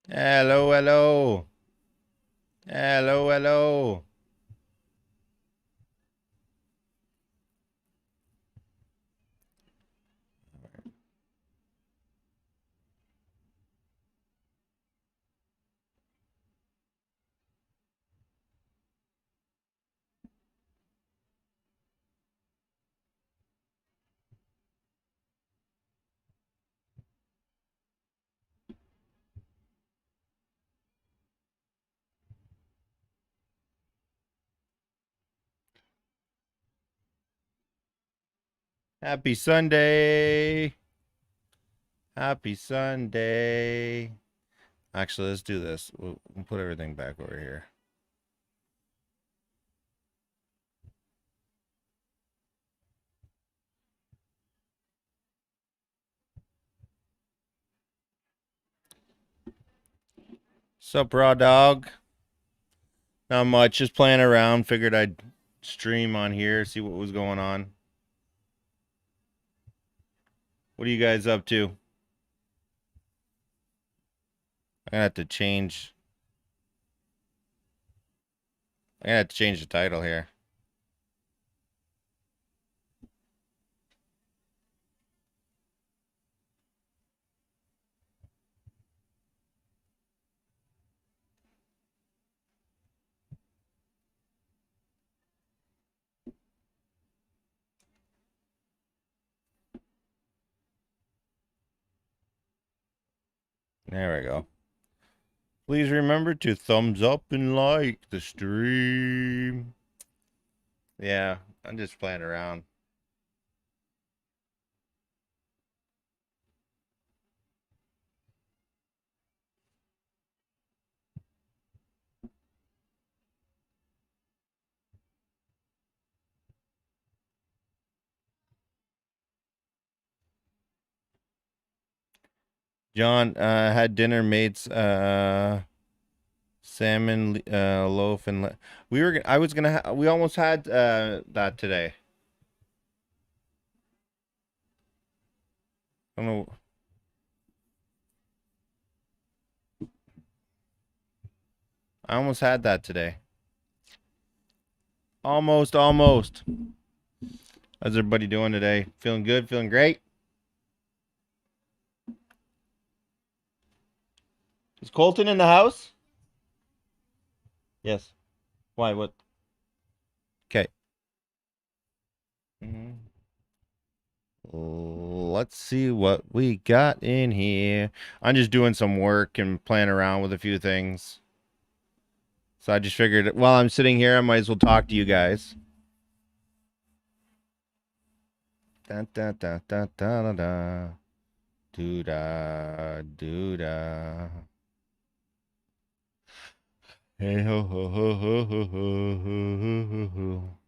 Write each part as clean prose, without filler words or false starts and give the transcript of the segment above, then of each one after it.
Hello, hello. Hello, hello. Happy Sunday. Happy Sunday. Actually, let's do this. We'll put everything back over here. Sup, raw dog? Not much. Just playing around. Figured I'd stream on here, see what was going on. What are you guys up to? I'm gonna have to change. I'm gonna have to change the title here. There we go. Please remember to thumbs up and like the stream. Yeah, I'm just playing around. John had dinner, mates. Salmon loaf and we were. I was gonna. We almost had that today. I don't know. I almost had that today. Almost, almost. How's everybody doing today? Feeling good? Feeling great? Is Colton in the house? Yes. Why? What? Okay. Let's see what we got in here. I'm just doing some work and playing around with a few things. So I just figured while I'm sitting here, I might as well talk to you guys. Dun, dun, dun, dun, dun, dun, dun. Doo da, doo da. Hey ho ho ho ho ho ho ho ho ho.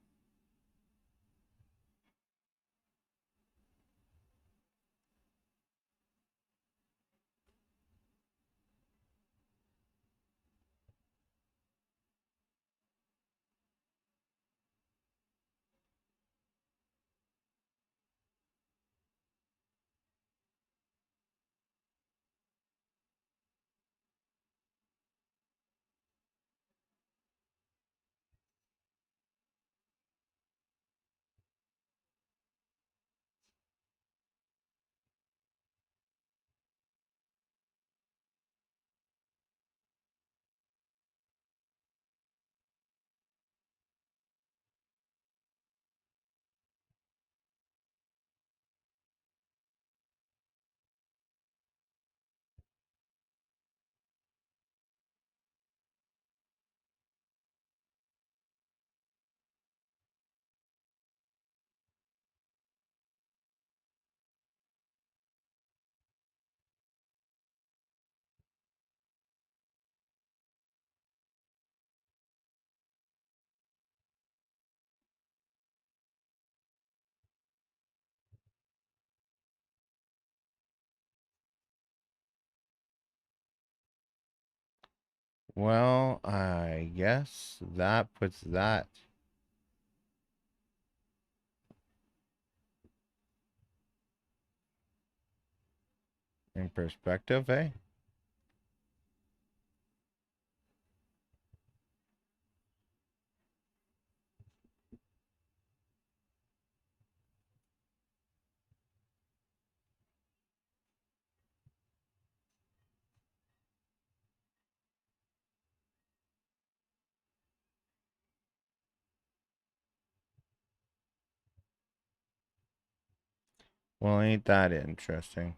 Well, I guess that puts that in perspective, eh? Well, ain't that interesting?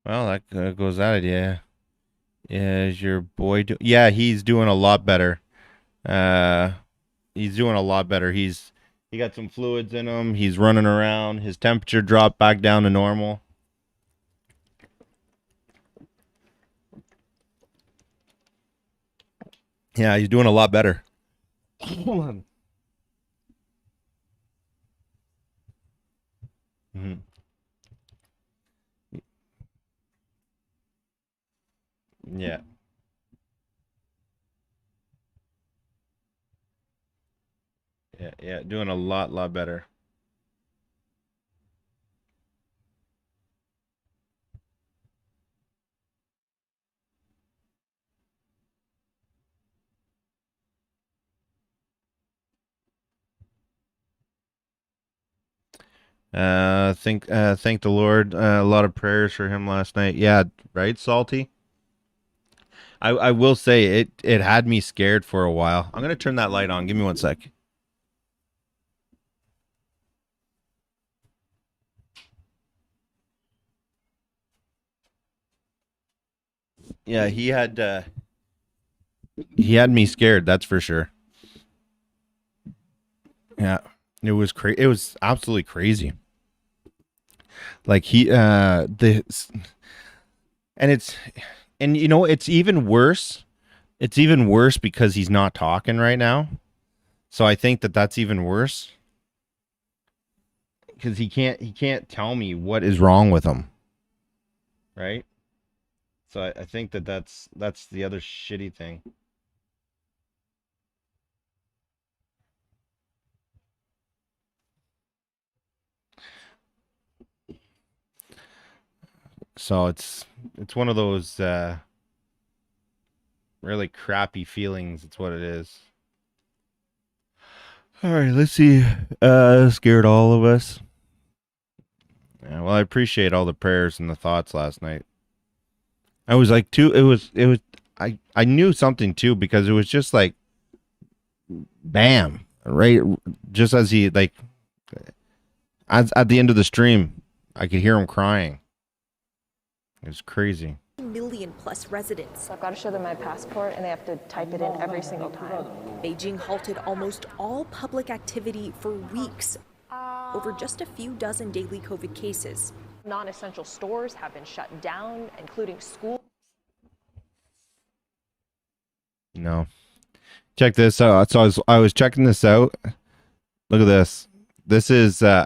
Well, that goes out of you. Yeah, is your boy yeah, he's doing a lot better. Uh, he's doing a lot better. He got some fluids in him. He's running around. His temperature dropped back down to normal. Yeah, he's doing a lot better. Mhm. Yeah. Yeah, doing a lot better. Thank the Lord. A lot of prayers for him last night. Yeah, right, Salty. I will say it had me scared for a while. I'm gonna turn that light on. Give me one sec. Yeah, he had me scared. That's for sure. Yeah, it was crazy. It was absolutely crazy. Like he the and it's and you know it's even worse. It's even worse because he's not talking right now. So I think that that's even worse because he can't tell me what is wrong with him, right? So I think that that's the other shitty thing. So it's one of those really crappy feelings. It's what it is. All right, let's see. Scared all of us. Yeah, well, I appreciate all the prayers and the thoughts last night. I was like, too. It was. I knew something too because it was just like, bam, right, just as he like, at the end of the stream, I could hear him crying. It was crazy. Million plus residents. So I've got to show them my passport and they have to type it in every single time. Beijing halted almost all public activity for weeks over just a few dozen daily COVID cases. Non-essential stores have been shut down, including schools. No. Check this out. So I was checking this out. Look at this. This is I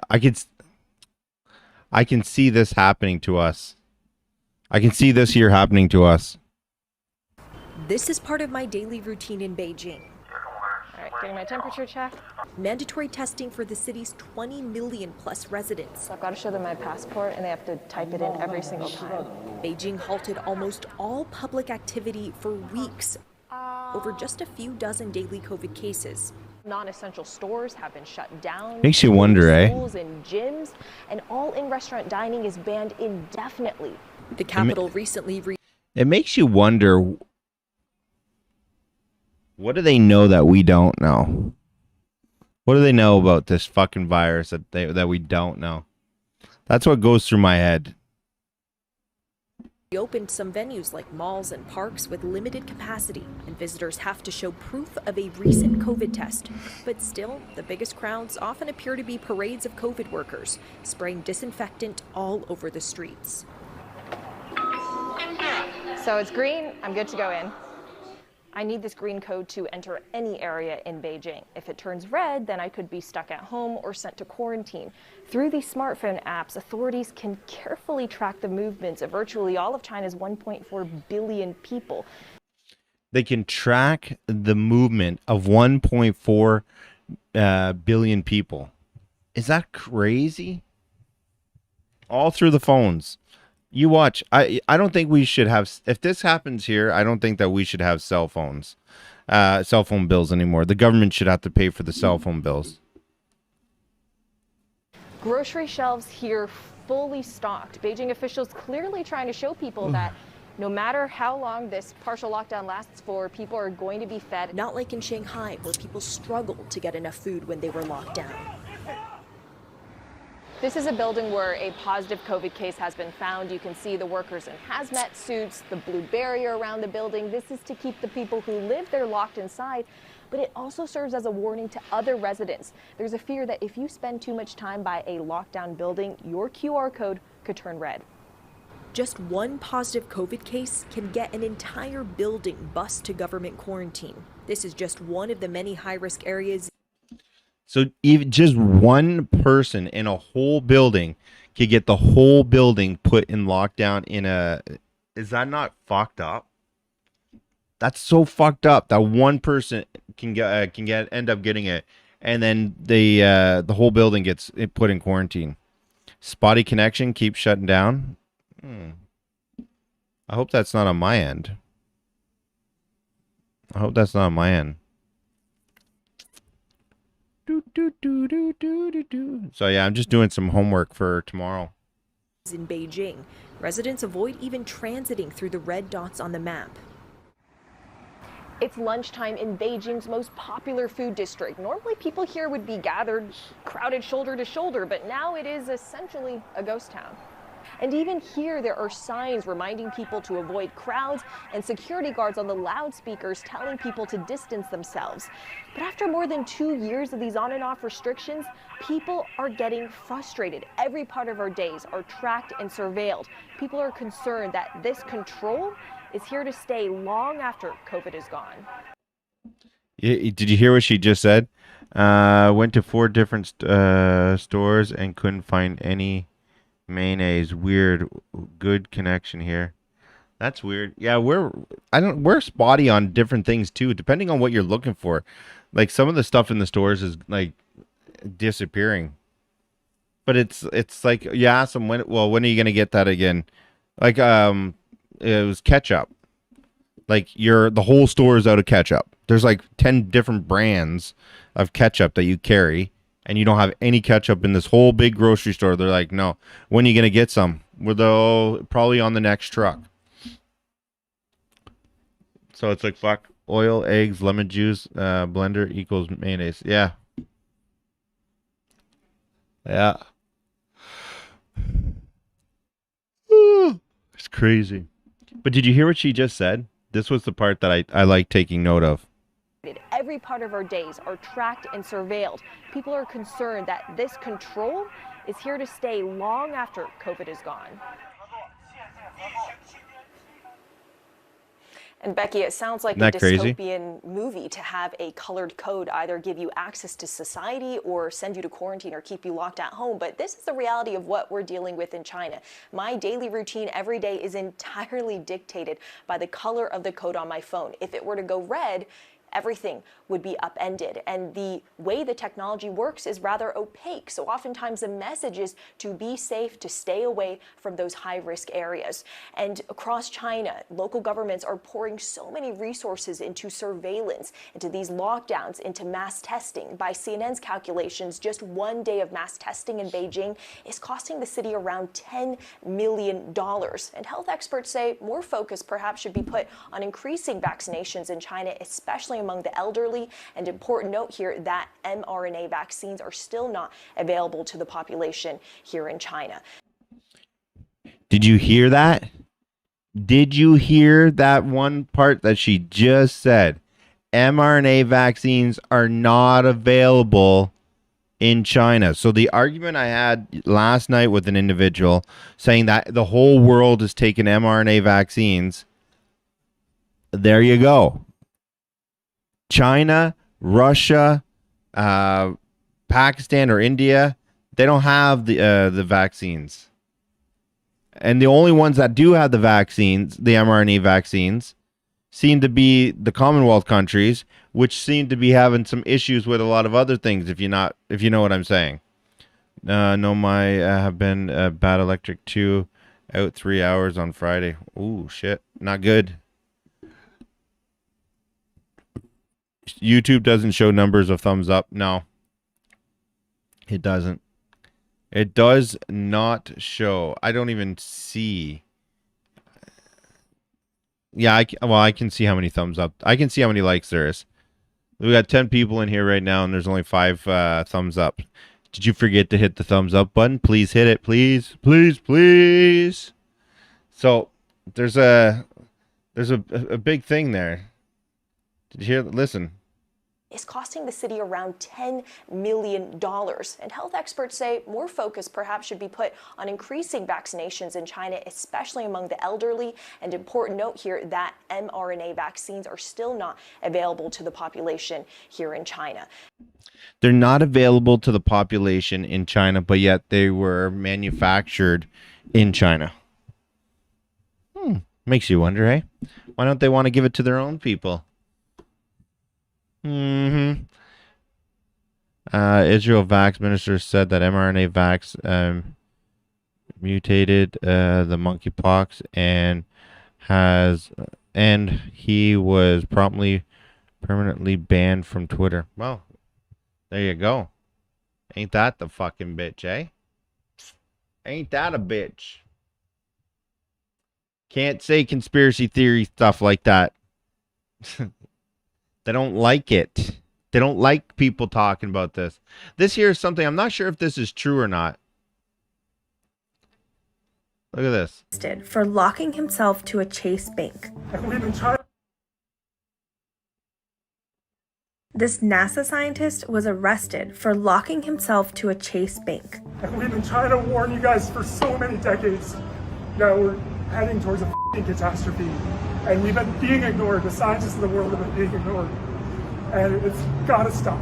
can see this happening to us. I can see this here happening to us. This is part of my daily routine in Beijing. All right, getting my temperature check. Mandatory testing for the city's 20 million plus residents. So I've got to show them my passport and they have to type it in every single time. Beijing halted almost all public activity for weeks over just a few dozen daily COVID cases. Non-essential stores have been shut down. Makes you wonder, schools and gyms, and all in-restaurant dining is banned indefinitely. The capital recently It makes you wonder, what do they know that we don't know? What do they know about this fucking virus that we don't know? That's what goes through my head. reopened some venues like malls and parks with limited capacity, and visitors have to show proof of a recent COVID test. But still, the biggest crowds often appear to be parades of COVID workers, spraying disinfectant all over the streets. So it's green, I'm good to go in. I need this green code to enter any area in Beijing. If it turns red, then I could be stuck at home or sent to quarantine. Through these smartphone apps, authorities can carefully track the movements of virtually all of China's 1.4 billion people. They can track the movement of 1.4 billion people. Is that crazy? All through the phones. You watch. I don't think we should have. If this happens here, I don't think that we should have cell phone bills anymore. The government should have to pay for the cell phone bills. Grocery shelves here fully stocked. Beijing officials clearly trying to show people that no matter how long this partial lockdown lasts for, people are going to be fed. Not like in Shanghai, where people struggled to get enough food when they were locked down. This is a building where a positive COVID case has been found. You can see the workers in hazmat suits, the blue barrier around the building. This is to keep the people who live there locked inside, but it also serves as a warning to other residents. There's a fear that if you spend too much time by a lockdown building, your QR code could turn red. Just one positive COVID case can get an entire building bussed to government quarantine. This is just one of the many high-risk areas. So even just one person in a whole building could get the whole building put in lockdown in a... Is that not fucked up? That's so fucked up that one person can end up getting it, and then the whole building gets put in quarantine. Spotty connection keeps shutting down. I hope that's not on my end. So yeah, I'm just doing some homework for tomorrow. In Beijing, residents avoid even transiting through the red dots on the map. It's lunchtime in Beijing's most popular food district. Normally people here would be gathered, crowded shoulder to shoulder, but now it is essentially a ghost town. And even here, there are signs reminding people to avoid crowds and security guards on the loudspeakers telling people to distance themselves. But after more than 2 years of these on and off restrictions, people are getting frustrated. Every part of our days are tracked and surveilled. People are concerned that this control is here to stay long after COVID is gone. Did you hear what she just said? Went to 4 different stores and couldn't find any mayonnaise. Weird. Good connection here. That's weird. Yeah, we're spotty on different things too, depending on what you're looking for. Like some of the stuff in the stores is like disappearing. But it's like you ask them when are you gonna get that again? Like it was ketchup. Like the whole store is out of ketchup. There's like 10 different brands of ketchup that you carry, and you don't have any ketchup in this whole big grocery store. They're like, no, when are you going to get some? We're probably on the next truck. So it's like, fuck, oil, eggs, lemon juice, blender equals mayonnaise. Yeah. Yeah. It's crazy. But did you hear what she just said? This was the part that I like taking note of. Every part of our days are tracked and surveilled. People are concerned that this control is here to stay long after COVID is gone. And Becky, it sounds like a dystopian movie to have a colored code either give you access to society or send you to quarantine or keep you locked at home. But this is the reality of what we're dealing with in China. My daily routine every day is entirely dictated by the color of the code on my phone. If it were to go red, everything would be upended. And the way the technology works is rather opaque. So oftentimes the message is to be safe, to stay away from those high-risk areas. And across China, local governments are pouring so many resources into surveillance, into these lockdowns, into mass testing. By CNN's calculations, just 1 day of mass testing in Beijing is costing the city around $10 million. And health experts say more focus perhaps should be put on increasing vaccinations in China, especially among the elderly. And important note here that mRNA vaccines are still not available to the population here in China. Did you hear that? Did you hear that one part that she just said? mRNA vaccines are not available in China. So the argument I had last night with an individual saying that the whole world is taking mRNA vaccines, there you go. China, Russia, Pakistan, or India, they don't have the vaccines. And the only ones that do have the vaccines, the mRNA vaccines, seem to be the Commonwealth countries, which seem to be having some issues with a lot of other things, if you know what I'm saying. No, my have been bad electric 2 out 3 hours on Friday. Ooh, shit. Not good. YouTube doesn't show numbers of thumbs up. No, it doesn't. It does not show. I don't even see. Yeah, well, I can see how many thumbs up. I can see how many likes there is. We got 10 people in here right now, and there's only 5 thumbs up. Did you forget to hit the thumbs up button? Please hit it, please, please, please. So there's a big thing there. Did you hear? Listen. Is costing the city around $10 million. And health experts say more focus perhaps should be put on increasing vaccinations in China, especially among the elderly. And important note here that mRNA vaccines are still not available to the population here in China. They're not available to the population in China, but yet they were manufactured in China. Makes you wonder, hey? Why don't they want to give it to their own people? Israel vax minister said that mRNA vax mutated the monkeypox and he was promptly permanently banned from Twitter. Well, there you go. Ain't that the fucking bitch, eh? Ain't that a bitch? Can't say conspiracy theory stuff like that. They don't like it. They don't like people talking about this. This here is something, I'm not sure if this is true or not. Look at this. For locking himself to a Chase bank. This NASA scientist was arrested for locking himself to a Chase bank. And we've been trying to warn you guys for so many decades that we're heading towards a f***ing catastrophe. And we've been being ignored. The scientists of the world have been being ignored. And it's got to stop.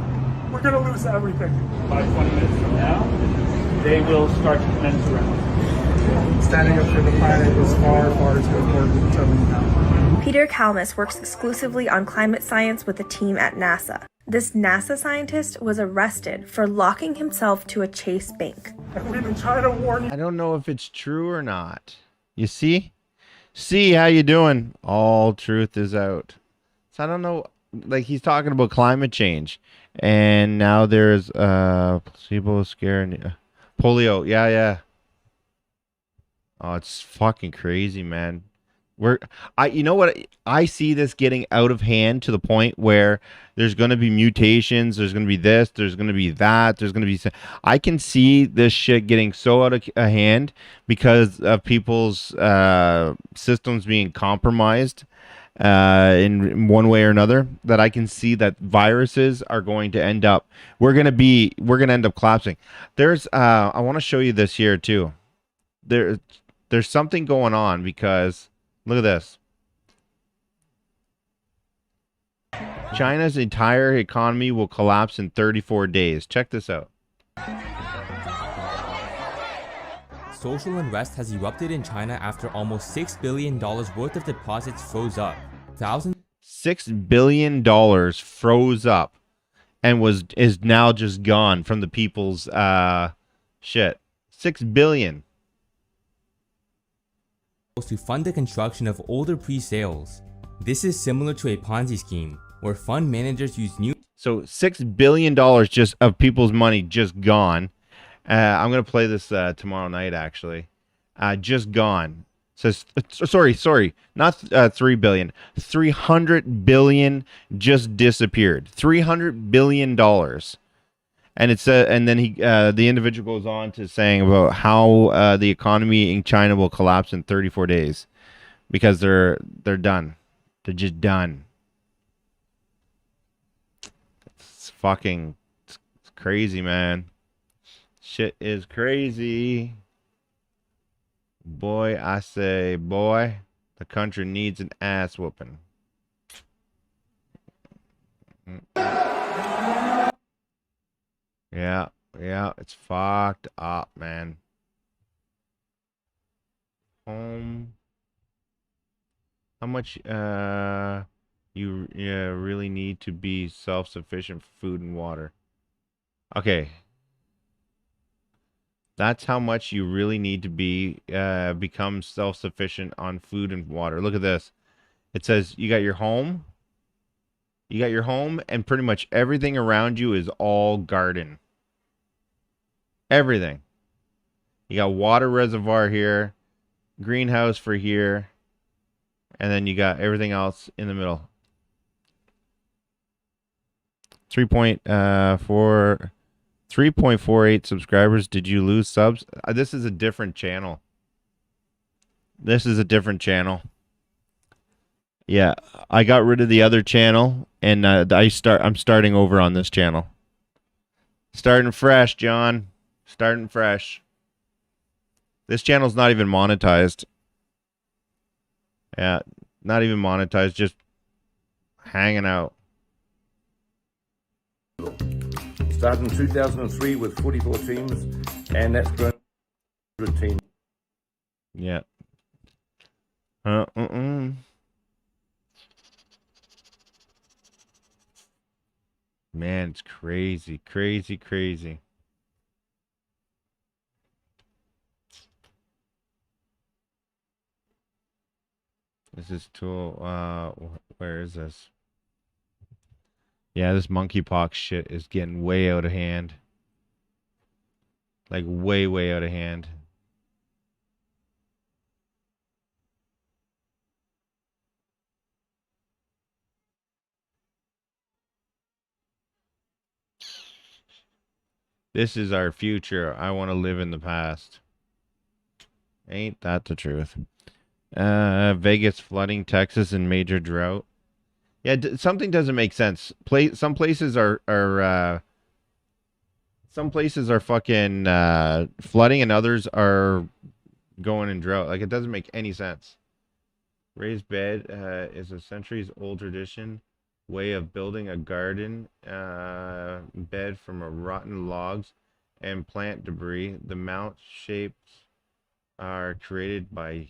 We're going to lose everything. About 20 minutes from now, they will start to commence around. Standing up for the planet is far, far too important to leave now. Peter Kalmus works exclusively on climate science with a team at NASA. This NASA scientist was arrested for locking himself to a Chase bank. And we've been trying to warn you. I don't know if it's true or not. You see? See, how you doing? All truth is out. So I don't know. Like, he's talking about climate change. And now there's placebo scare and polio. Yeah. Oh, it's fucking crazy, man. You know what? I see this getting out of hand to the point where there's going to be mutations. There's going to be this. There's going to be that. There's going to be. I can see this shit getting so out of hand because of people's systems being compromised in one way or another. That I can see that viruses are going to end up. We're going to end up collapsing. There's. I want to show you this here too. There's something going on because. Look at this. China's entire economy will collapse in 34 days. Check this out. Social unrest has erupted in China after almost $6 billion worth of deposits froze up. $6 billion froze up and is now just gone from the people's shit. $6 billion. To fund the construction of older pre-sales. This is similar to a Ponzi scheme where fund managers use new. So $6 billion just of people's money just gone. I'm gonna play this tomorrow night actually. Just gone. Says sorry, not 3 billion. 300 billion just disappeared. $300 billion. And it's and then the individual goes on to saying about how the economy in China will collapse in 34 days because they're done. They're just done. It's crazy, man. Shit is crazy. Boy, I say, boy, the country needs an ass whooping. Yeah, it's fucked up, man. How much you really need to be self-sufficient for food and water. Okay. That's how much you really need to become self-sufficient on food and water. Look at this. It says you got your home. You got your home, and pretty much everything around you is all garden. Everything. You got water reservoir here, greenhouse for here, and then you got everything else in the middle. 3.48 subscribers. Did you lose subs? This is a different channel. This is a different channel. Yeah, I got rid of the other channel, and I'm starting over on this channel. Starting fresh, John. Starting fresh. This channel's not even monetized. Yeah, not even monetized, just hanging out. Started in 2003 with 44 teams, and that's grown to 100 teams. Yeah. Man, it's crazy, crazy, crazy. This is tool. Where is this? Yeah, this monkeypox shit is getting way out of hand. Like way, way out of hand. This is our future. I want to live in the past. Ain't that the truth? Vegas flooding, Texas in major drought. Yeah, something doesn't make sense. Some places are fucking flooding, and others are going in drought. Like, it doesn't make any sense. Raised bed is a centuries-old tradition way of building a garden bed from a rotten logs and plant debris. The mount shapes are created by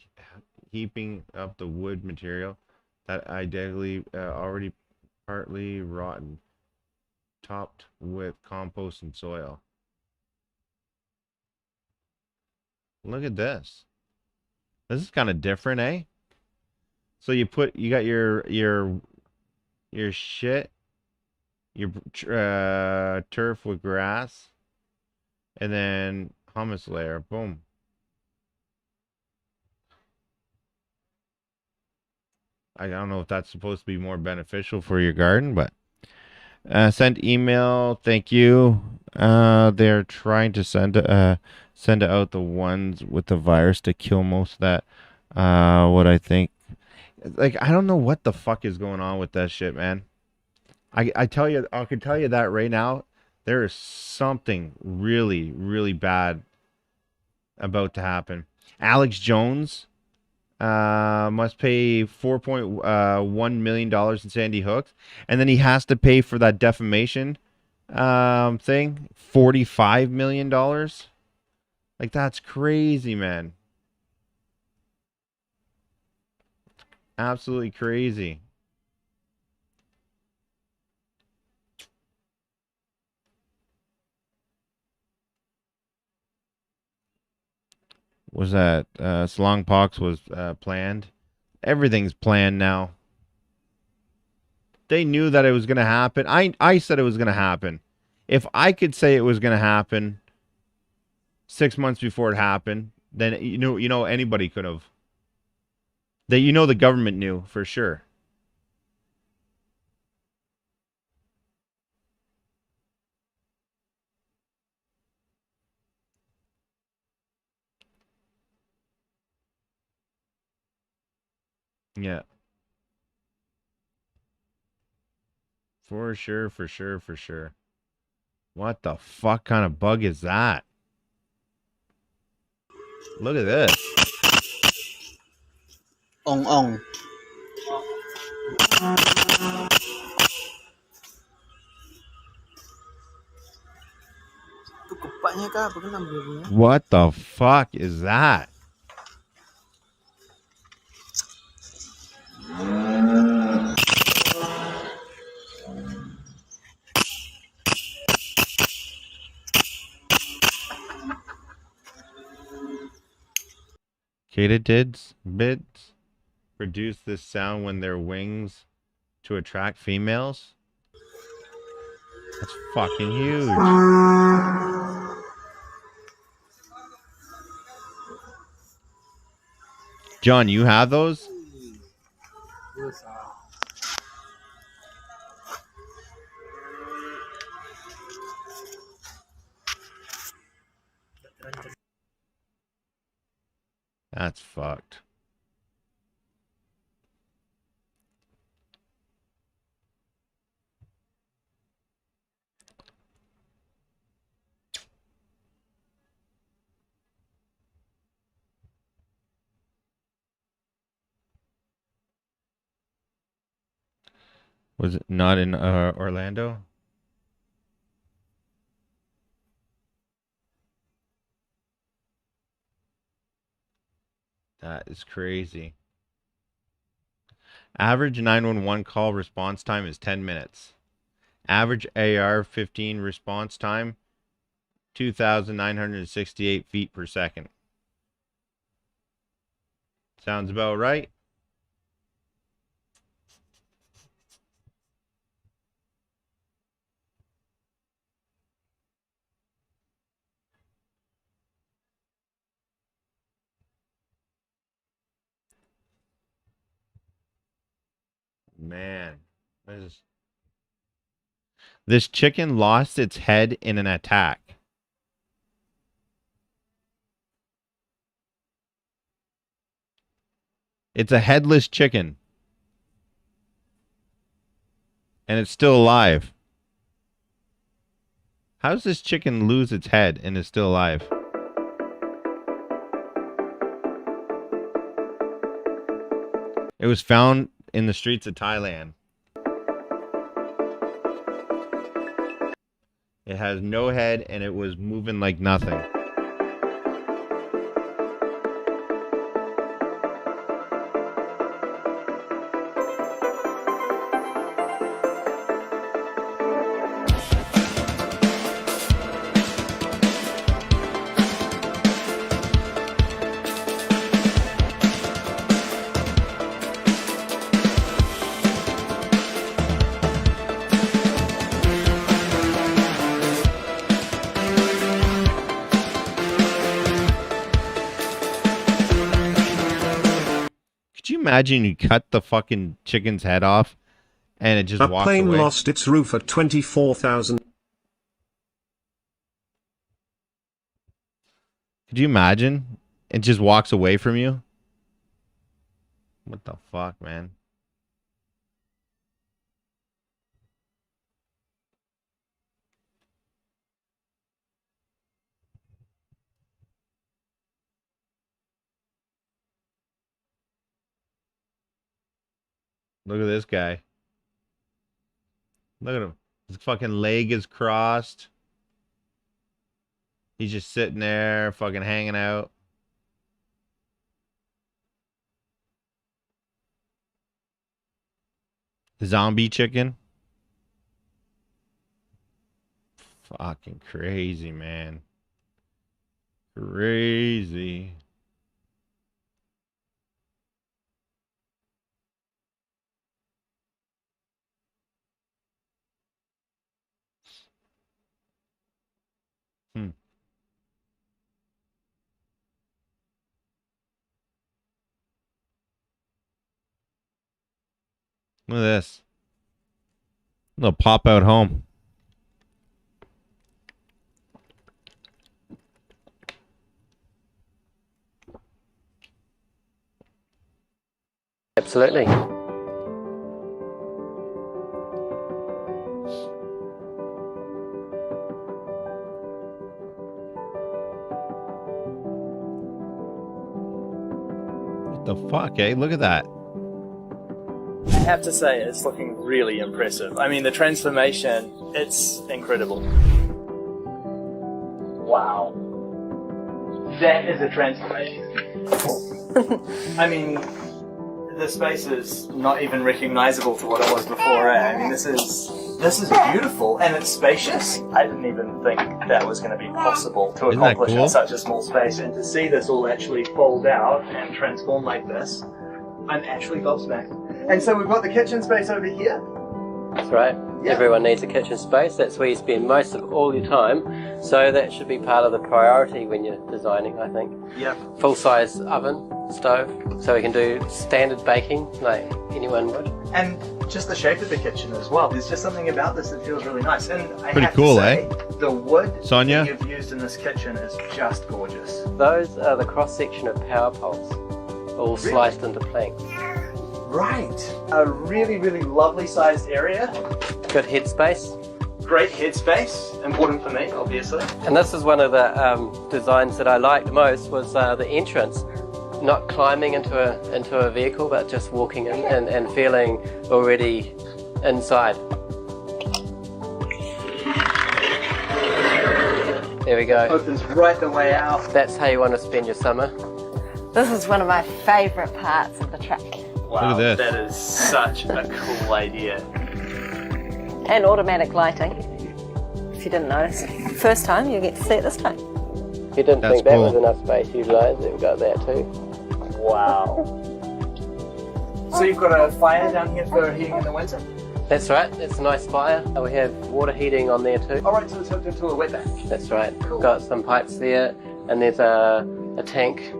heaping up the wood material that ideally already partly rotten, topped with compost and soil. Look at this. This is kind of different, eh? So you got your shit, your turf with grass, and then humus layer. Boom. I don't know if that's supposed to be more beneficial for your garden, but send email. Thank you. They're trying to send out the ones with the virus to kill most of that. What I think, like, I don't know what the fuck is going on with that shit, man. I tell you, I can tell you that right now. There is something really, really bad about to happen. Alex Jones must pay $4.1 million in Sandy Hook, and then he has to pay for that defamation thing, $45 million. Like, that's crazy, man. Absolutely crazy. Was that Slongpox was planned? Everything's planned now. They knew that it was going to happen. I said it was going to happen. If I could say it was going to happen 6 months before it happened, then you know anybody could have. The government knew for sure. Yeah. For sure, for sure, for sure. What the fuck kind of bug is that? Look at this. Ong. What the fuck is that? Katydids produce this sound when their wings to attract females. That's fucking huge. John, you have those? That's fucked. Was it not in Orlando? That is crazy. Average 911 call response time is 10 minutes. Average AR-15 response time, 2,968 feet per second. Sounds about right. Man, this chicken lost its head in an attack. It's a headless chicken. And it's still alive. How does this chicken lose its head and is still alive? It was found in the streets of Thailand. It has no head and it was moving like nothing. Imagine you cut the fucking chicken's head off and it just walks away. A plane lost its roof at 24,000. Could you imagine? It just walks away from you? What the fuck, man? Look at this guy. Look at him. His fucking leg is crossed. He's just sitting there, fucking hanging out. Zombie chicken. Fucking crazy, man. Crazy. Look at this. Little pop out home. Absolutely. What the fuck, eh? Look at that. I have to say, it's looking really impressive. I mean, the transformation, it's incredible. Wow. That is a transformation. I mean, the space is not even recognizable to what it was before. I mean, this is beautiful, and it's spacious. I didn't even think that was going to be possible to accomplish in such a small space, and to see this all actually fold out and transform like this, I'm actually gobsmacked. And so we've got the kitchen space over here. That's right. Yeah. Everyone needs a kitchen space. That's where you spend most of all your time. So that should be part of the priority when you're designing, I think. Yeah. Full-size oven, stove, so we can do standard baking like anyone would. And just the shape of the kitchen as well. There's just something about this that feels really nice. And I Pretty have cool, to say, eh? the wood Sonia? that you've used in this kitchen is just gorgeous. Those are the cross-section of power poles, all sliced into planks. Right. A really, really lovely sized area. Good headspace. Great headspace. Important for me, obviously. And this is one of the designs that I liked most, was the entrance. Not climbing into a vehicle, but just walking in and feeling already inside. There we go. Opens right the way out. That's how you want to spend your summer. This is one of my favourite parts of the truck. Wow, Look at this. that is such a cool idea. And automatic lighting, if you didn't notice. First time, you get to see it this time. If you didn't That's think that cool. was enough space utilised, we've got that too. Wow. So you've got a fire down here for heating in the winter? That's right, it's a nice fire. We have water heating on there too. Alright, so it's hooked into a wetback. That's right. Cool. Got some pipes there, and there's a tank.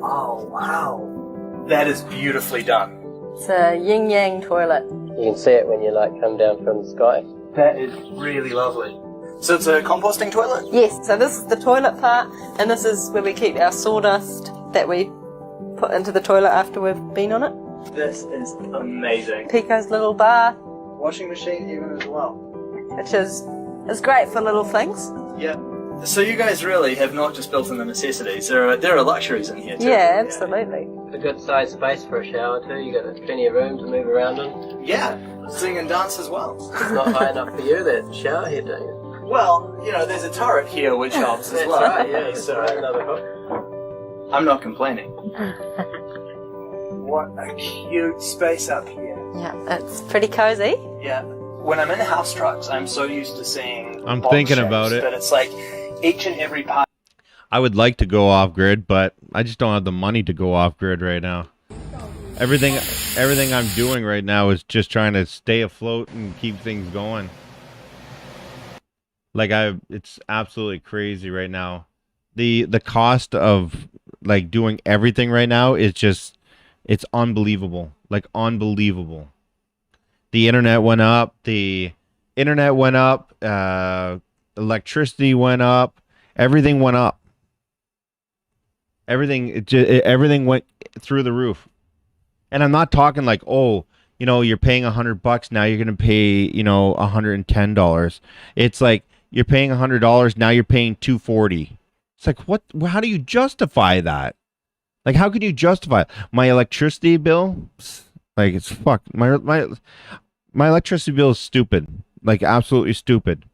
Oh, wow. That is beautifully done. It's a yin-yang toilet. You can see it when you come down from the sky. That is really lovely. So it's a composting toilet? Yes, so this is the toilet part, and this is where we keep our sawdust that we put into the toilet after we've been on it. This is amazing. Pico's little bar, Washing machine even as well. which is great for little things. Yeah. So you guys really have not just built in the necessities. There are luxuries in here too. Yeah, absolutely. A good sized space for a shower too. You got plenty of room to move around in. Yeah. Sing and dance as well. It's not high enough for you, that shower head, don't you? Well, there's a turret here which helps as That's well. right, yeah. So Another hook. I'm not complaining. What a cute space up here. Yeah, it's pretty cozy. Yeah. When I'm in house trucks, I'm so used to seeing I'm box thinking shapes, about it. But it's like each and every part. I would like to go off grid, but I just don't have the money to go off grid right now. Everything I'm doing right now is just trying to stay afloat and keep things going. It's absolutely crazy right now. The cost of doing everything right now is just, it's unbelievable. Unbelievable. The internet went up. Electricity went up. Everything went up. Everything went through the roof. And I'm not talking you're paying $100 now, you're gonna pay $110. It's like you're paying $100 now, you're paying $240. It's like, what? How do you justify that? How can you justify it? My electricity bill? It's fucked. My electricity bill is stupid. Absolutely stupid.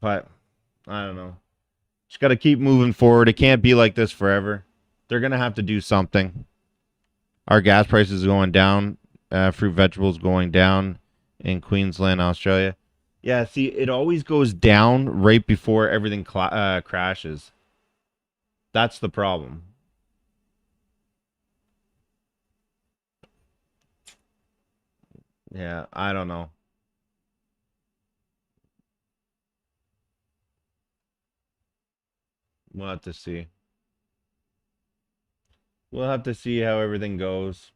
But I don't know. Just got to keep moving forward. It can't be like this forever. They're going to have to do something. Our gas prices are going down. Fruit, vegetables going down in Queensland, Australia. Yeah, see, it always goes down right before everything crashes. That's the problem. Yeah, I don't know. We'll have to see. We'll have to see how everything goes.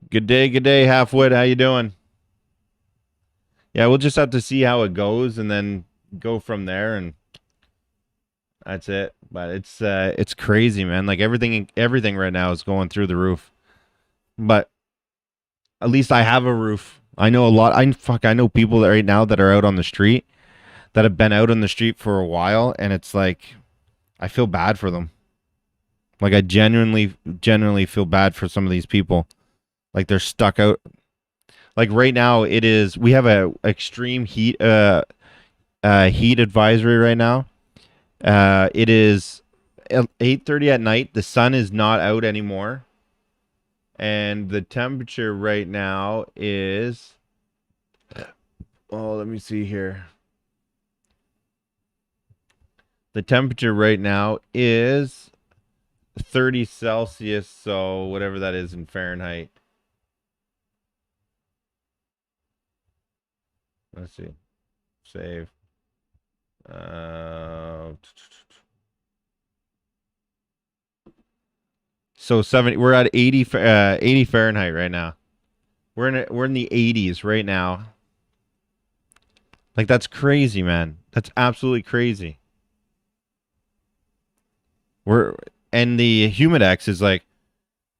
Good day, Halfwood. How you doing? Yeah, we'll just have to see how it goes and then go from there, and that's it. But it's crazy, man. Everything right now is going through the roof. But at least I have a roof. I know a lot. I know people that right now that are out on the street, that have been out on the street for a while, and it's like I feel bad for them. I genuinely feel bad for some of these people. They're stuck out. Right now, we have a extreme heat heat advisory right now. It is 8:30 at night. The sun is not out anymore. And the temperature right now is, let me see here. The temperature right now is 30 Celsius, so whatever that is in Fahrenheit. Let's see. Save. So 70. We're at 80 Fahrenheit right now. We're in the 80s right now. Like, that's crazy, man. That's absolutely crazy. And the Humidex is like,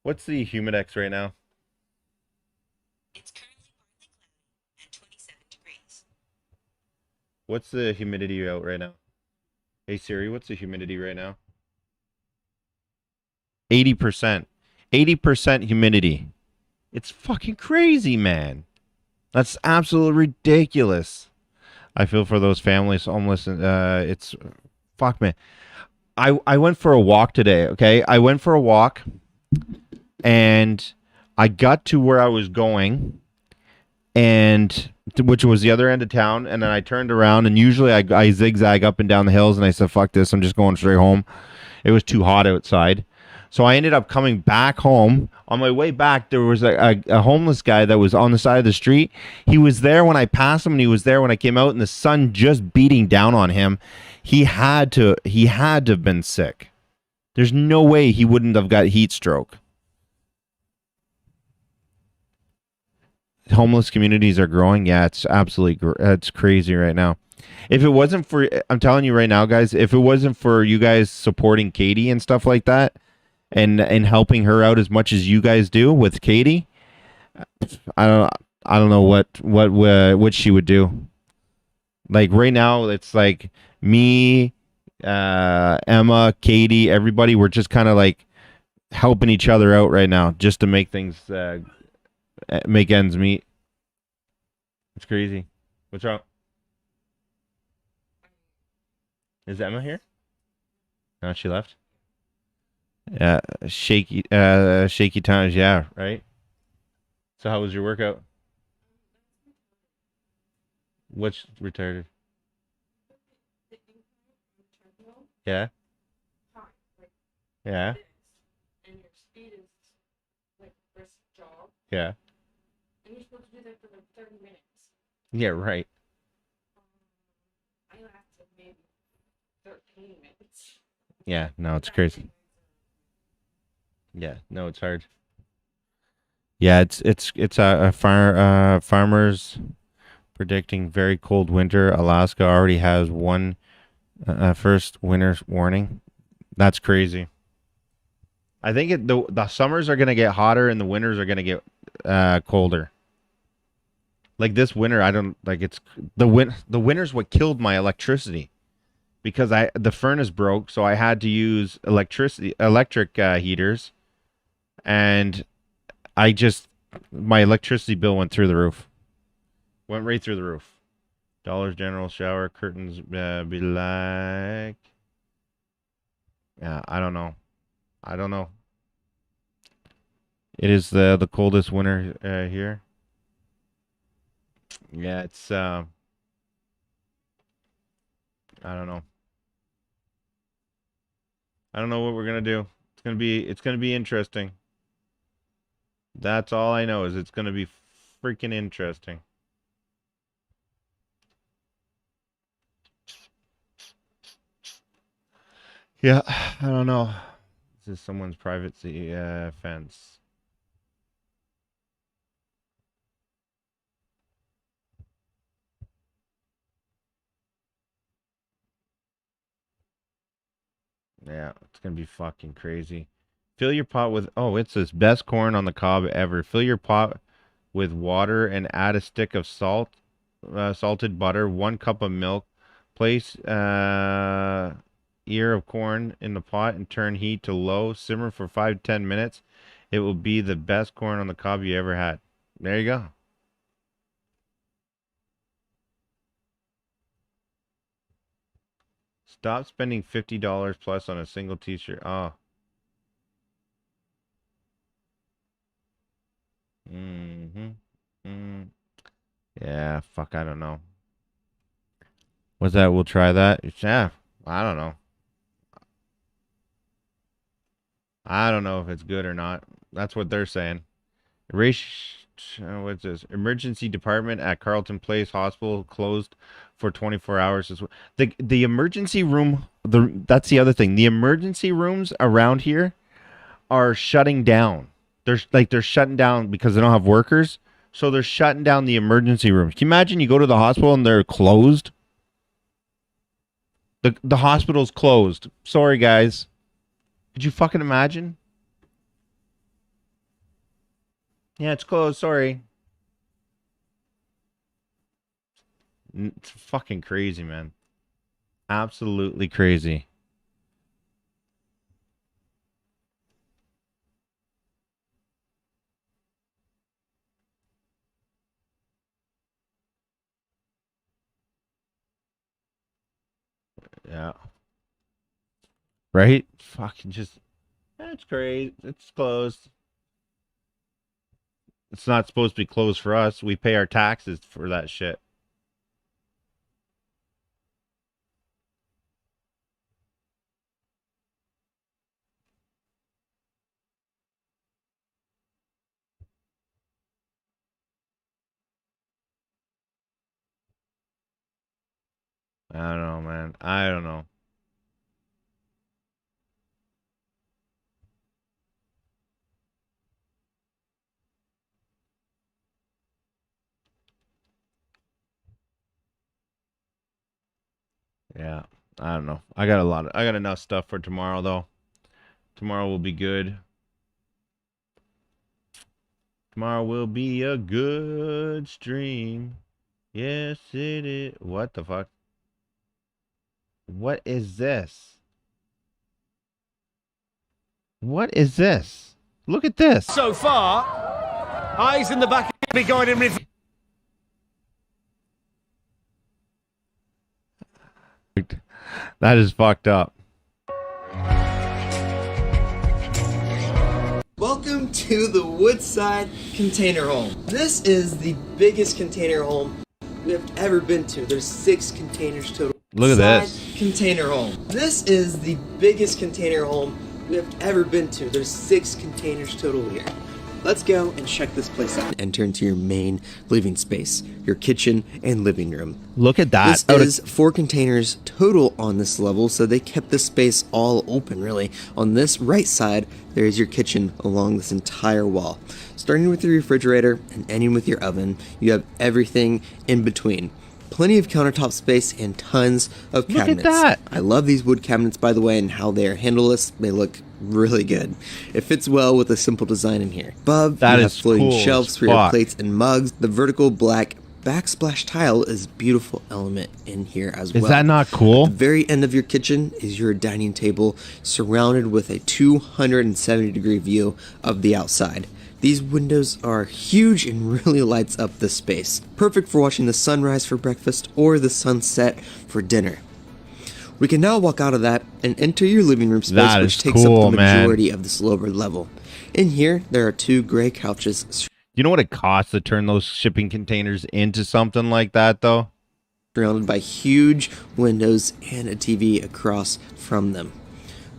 what's the Humidex right now? It's currently partly cloudy at 27 degrees. What's the humidity out right now? Hey Siri, what's the humidity right now? 80%. 80% humidity. It's fucking crazy, man. That's absolutely ridiculous. I feel for those families homeless. It's fuck, man. I went for a walk today. Okay, I went for a walk, and I got to where I was going, and which was the other end of town. And then I turned around, and usually I zigzag up and down the hills, and I said, "Fuck this! I'm just going straight home." It was too hot outside. So I ended up coming back home. On my way back, there was a homeless guy that was on the side of the street. He was there when I passed him, and he was there when I came out, and the sun just beating down on him. He had to have been sick. There's no way he wouldn't have got heat stroke. Homeless communities are growing. Yeah, it's absolutely it's crazy right now. If it wasn't for, I'm telling you right now, guys, if it wasn't for you guys supporting Katie and stuff like that, and helping her out as much as you guys do with Katie, I don't know what she would do. Like right now, it's like me, Emma, Katie, everybody. We're just kind of like helping each other out right now, just to make things make ends meet. It's crazy. What's wrong? Is Emma here? No, she left. Yeah, shaky times. Yeah, right. So how was your workout? What's retarded? Yeah. Yeah. Yeah. And you're supposed to do that for like 30 minutes. Yeah, right. I lasted maybe 13 minutes. Yeah, no, it's crazy. Yeah, no, it's hard. Yeah, it's farmers predicting very cold winter. Alaska already has one first winter warning. That's crazy. I think the summers are gonna get hotter and the winters are gonna get colder. Like this winter, I don't like it's the winter's what killed my electricity because the furnace broke, so I had to use electric heaters, and my electricity bill went through the roof. Went right through the roof. Dollar General shower curtains be like. Yeah, I don't know. It is the coldest winter here. Yeah, it's I don't know. I don't know what we're gonna do. It's gonna be interesting. That's all I know is it's gonna be freaking interesting. Yeah, I don't know. This is someone's privacy fence. Yeah, it's gonna be fucking crazy. Fill your pot with it says best corn on the cob ever. Fill your pot with water and add a stick of salted butter, 1 cup of milk. Place ear of corn in the pot and turn heat to low. Simmer for 5 to 10 minutes. It will be the best corn on the cob you ever had. There you go. Stop spending $50 plus on a single t-shirt. Oh. Yeah, fuck, I don't know. What's that? We'll try that. Yeah, I don't know. I don't know if it's good or not. That's what they're saying. What's this? Emergency department at Carleton Place Hospital closed for 24 hours. The emergency room. That's the other thing. The emergency rooms around here are shutting down. They're shutting down because they don't have workers. So they're shutting down the emergency rooms. Can you imagine you go to the hospital and they're closed? The hospital's closed. Sorry, guys. Could you fucking imagine? Yeah, it's closed. Sorry. It's fucking crazy, man. Absolutely crazy. Yeah. Right? Fucking just, that's crazy. It's closed. It's not supposed to be closed for us. We pay our taxes for that shit. I don't know, man. I don't know. Yeah, I don't know. I got enough stuff for tomorrow though. Tomorrow will be good. Tomorrow will be a good stream. Yes, it is. What the fuck? What is this? What is this? Look at this. So far, eyes in the back of me going in with. That is fucked up. Welcome to the Woodside Container Home. This is the biggest container home we have ever been to. There's 6 containers total. Look at this. Container home. This is the biggest container home we have ever been to. There's 6 containers total here. Let's go and check this place out. Enter into your main living space, your kitchen and living room. Look at that. This is 4 containers total on this level, so they kept this space all open, really. On this right side, there is your kitchen along this entire wall. Starting with your refrigerator and ending with your oven, you have everything in between. Plenty of countertop space and tons of cabinets. Look at that. I love these wood cabinets, by the way, and how they are handleless. They look really good. It fits well with a simple design in here. Above, you have floating shelves for your plates and mugs. The vertical black backsplash tile is a beautiful element in here as well. Is that not cool? At the very end of your kitchen is your dining table, surrounded with a 270-degree view of the outside. These windows are huge and really lights up the space. Perfect for watching the sunrise for breakfast or the sunset for dinner. We can now walk out of that and enter your living room space, which takes up the majority of this lower level. In here, there are 2 gray couches. You know what it costs to turn those shipping containers into something like that, though? Surrounded by huge windows and a TV across from them.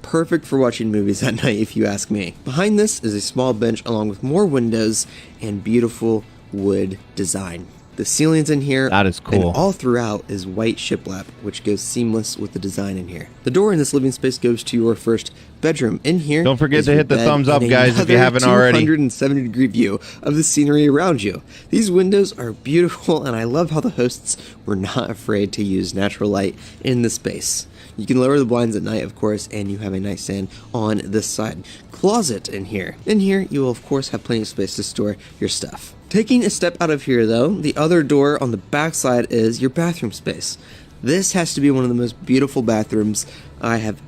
Perfect for watching movies at night, if you ask me. Behind this is a small bench along with more windows and beautiful wood design. The ceilings in here, that is cool. And all throughout is white shiplap, which goes seamless with the design in here. The door in this living space goes to your first bedroom. In here, don't forget to hit the thumbs up, guys, if you haven't already. 270-degree view of the scenery around you. These windows are beautiful, and I love how the hosts were not afraid to use natural light in the space. You can lower the blinds at night, of course, and you have a nightstand on this side. Closet in here. In here, you will, of course, have plenty of space to store your stuff. Taking a step out of here, though, the other door on the back side is your bathroom space. This has to be one of the most beautiful bathrooms I have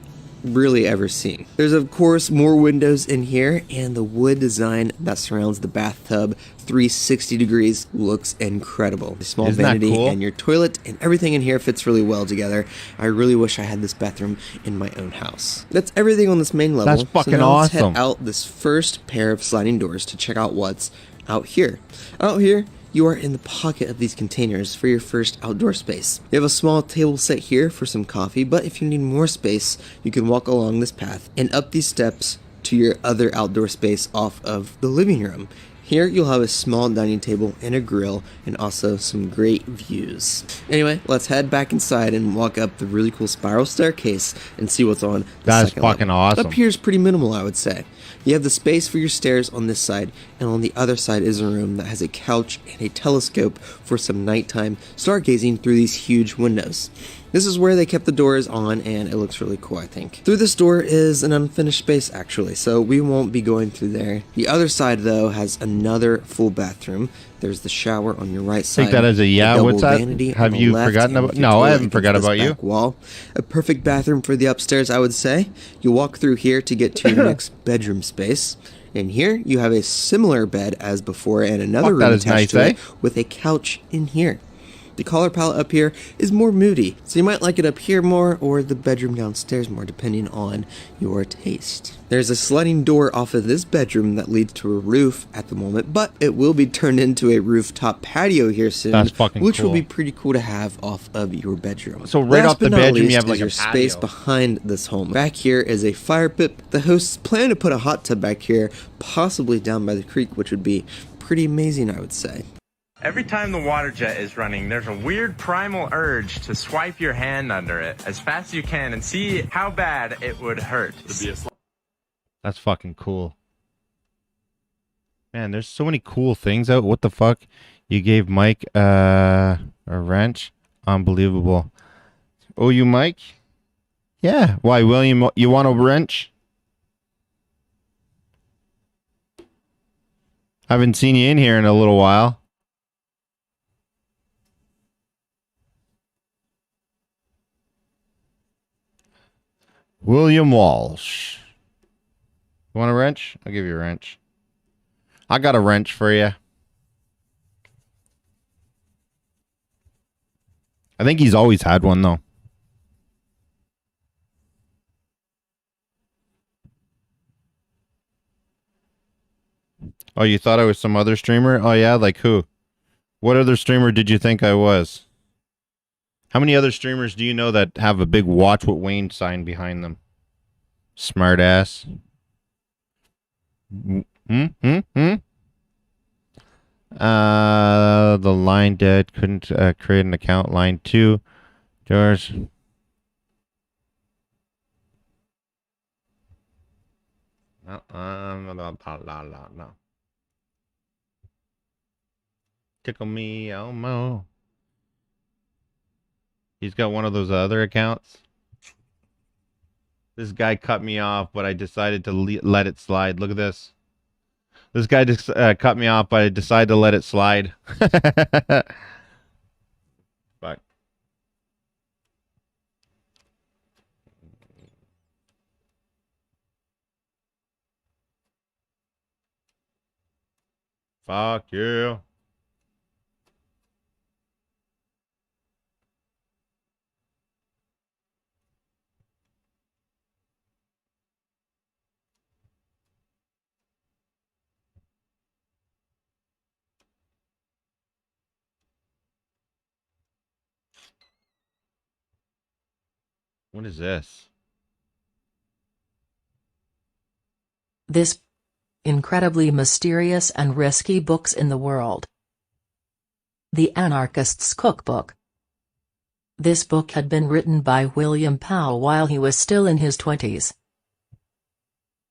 really ever seen. There's, of course, more windows in here, and the wood design that surrounds the bathtub 360 degrees looks incredible. The small vanity and your toilet and everything in here fits really well together. I really wish I had this bathroom in my own house. That's everything on this main level. That's fucking so now awesome. Let's head out this first pair of sliding doors to check out what's out here. Out here, you are in the pocket of these containers for your first outdoor space. You have a small table set here for some coffee, but if you need more space, you can walk along this path and up these steps to your other outdoor space off of the living room. Here you'll have a small dining table and a grill and also some great views. Anyway, let's head back inside and walk up the really cool spiral staircase and see what's on the That's second fucking level. awesome. Up here is pretty minimal, I would say. You have the space for your stairs on this side, and on the other side is a room that has a couch and a telescope for some nighttime stargazing through these huge windows. This is where they kept the doors on, and it looks really cool, I think. Through this door is an unfinished space, actually, so we won't be going through there. The other side, though, has another full bathroom. There's the shower on your right side. Take that as a yeah. What's that? Have you forgotten about? No, I haven't forgot about you. Wall. A perfect bathroom for the upstairs, I would say. You walk through here to get to your next bedroom space. And here you have a similar bed as before and another room attached to it with a couch in here. The color palette up here is more moody, so you might like it up here more or the bedroom downstairs more, depending on your taste. There's a sliding door off of this bedroom that leads to a roof at the moment, but it will be turned into a rooftop patio here soon. That's fucking which cool. will be pretty cool to have off of your bedroom. So right off the bedroom, you have like your a space patio. behind this home. Back here is a fire pit. The hosts plan to put a hot tub back here, possibly down by the creek, which would be pretty amazing, I would say. Every time the water jet is running, there's a weird primal urge to swipe your hand under it as fast as you can and see how bad it would hurt. That's fucking cool. Man, there's so many cool things out. What the fuck? You gave Mike a wrench? Unbelievable. Oh, you Mike? Yeah. Why, William, you want a wrench? I haven't seen you in here in a little while. William Walsh. You want a wrench? I'll give you a wrench. I got a wrench for you. I think he's always had one, though. Oh, you thought I was some other streamer? Oh, yeah? Like who? What other streamer did you think I was? How many other streamers do you know that have a big Watch What Wayne sign behind them? Smart ass. The line dead. Couldn't create an account. Line 2. George. No. Tickle me, Elmo. He's got one of those other accounts. This guy cut me off, but I decided to let it slide. Look at this. This guy just cut me off, but I decided to let it slide. Fuck. Fuck you. What is this? This incredibly mysterious and risky books in the world. The Anarchist's Cookbook. This book had been written by William Powell while he was still in his 20s.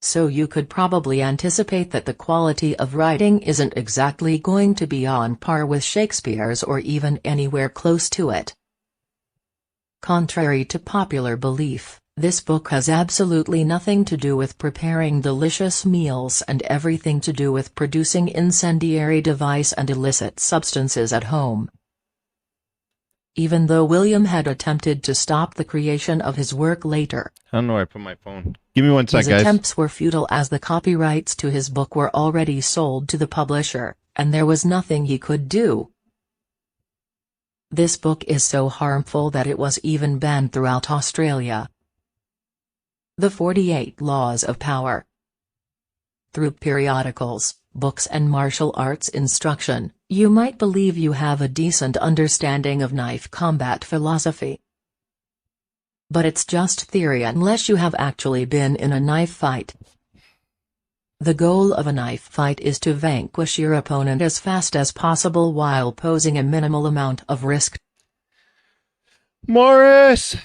So you could probably anticipate that the quality of writing isn't exactly going to be on par with Shakespeare's or even anywhere close to it. Contrary to popular belief, this book has absolutely nothing to do with preparing delicious meals and everything to do with producing incendiary device and illicit substances at home. Even though William had attempted to stop the creation of his work later, I don't know where I put my phone. Give me one sec, his guys. attempts were futile as the copyrights to his book were already sold to the publisher, and there was nothing he could do. This book is so harmful that it was even banned throughout Australia. The 48 Laws of Power. Through periodicals, books and martial arts instruction, you might believe you have a decent understanding of knife combat philosophy. But it's just theory unless you have actually been in a knife fight. The goal of a knife fight is to vanquish your opponent as fast as possible while posing a minimal amount of risk. Morris!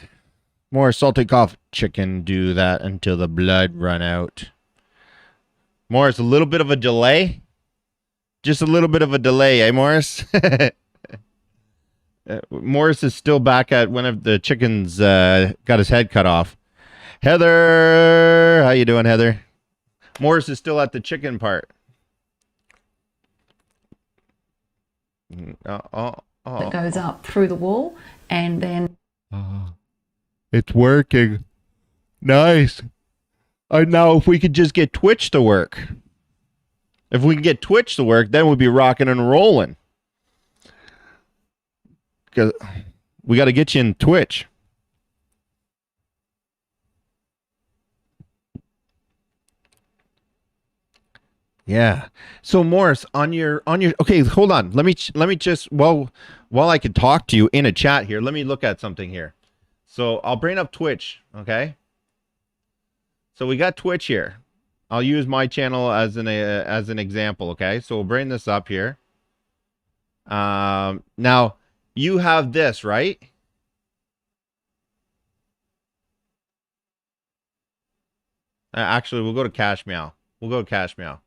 More salted cough. Chicken, do that until the blood run out. Morris, a little bit of a delay? Just a little bit of a delay, eh, Morris? Morris is still back at one of the chickens got his head cut off. Heather! How you doing, Heather? Morris is still at the chicken part. That goes up through the wall, and then It's working. Nice. Now, if we could just get Twitch to work. If we can get Twitch to work, then we'd be rocking and rolling. Because we got to get you in Twitch. Yeah. So Morris, on your okay, hold on. Let me just while I can talk to you in a chat here, let me look at something here. So I'll bring up Twitch, okay? So we got Twitch here. I'll use my channel as an example, okay? So we'll bring this up here. Now you have this, right? Actually, we'll go to Cash Meow. We'll go to Cash Meow.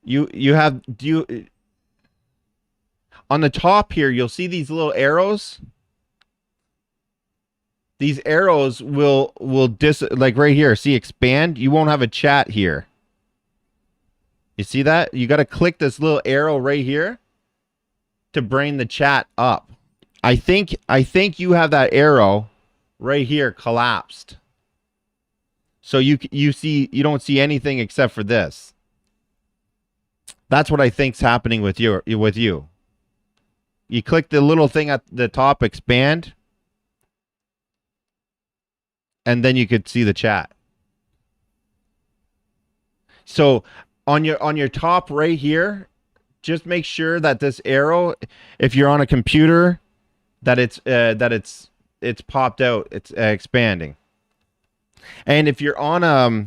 You have, do you, on the top here, you'll see these little arrows. These arrows will like right here, see expand. You won't have a chat here. You see that? You got to click this little arrow right here to bring the chat up. I think you have that arrow right here collapsed. So you don't see anything except for this. That's what I think's happening with you. You click the little thing at the top, expand, and then you could see the chat. So on your top right here, just make sure that this arrow, if you're on a computer, that it's popped out, it's expanding. And if you're on a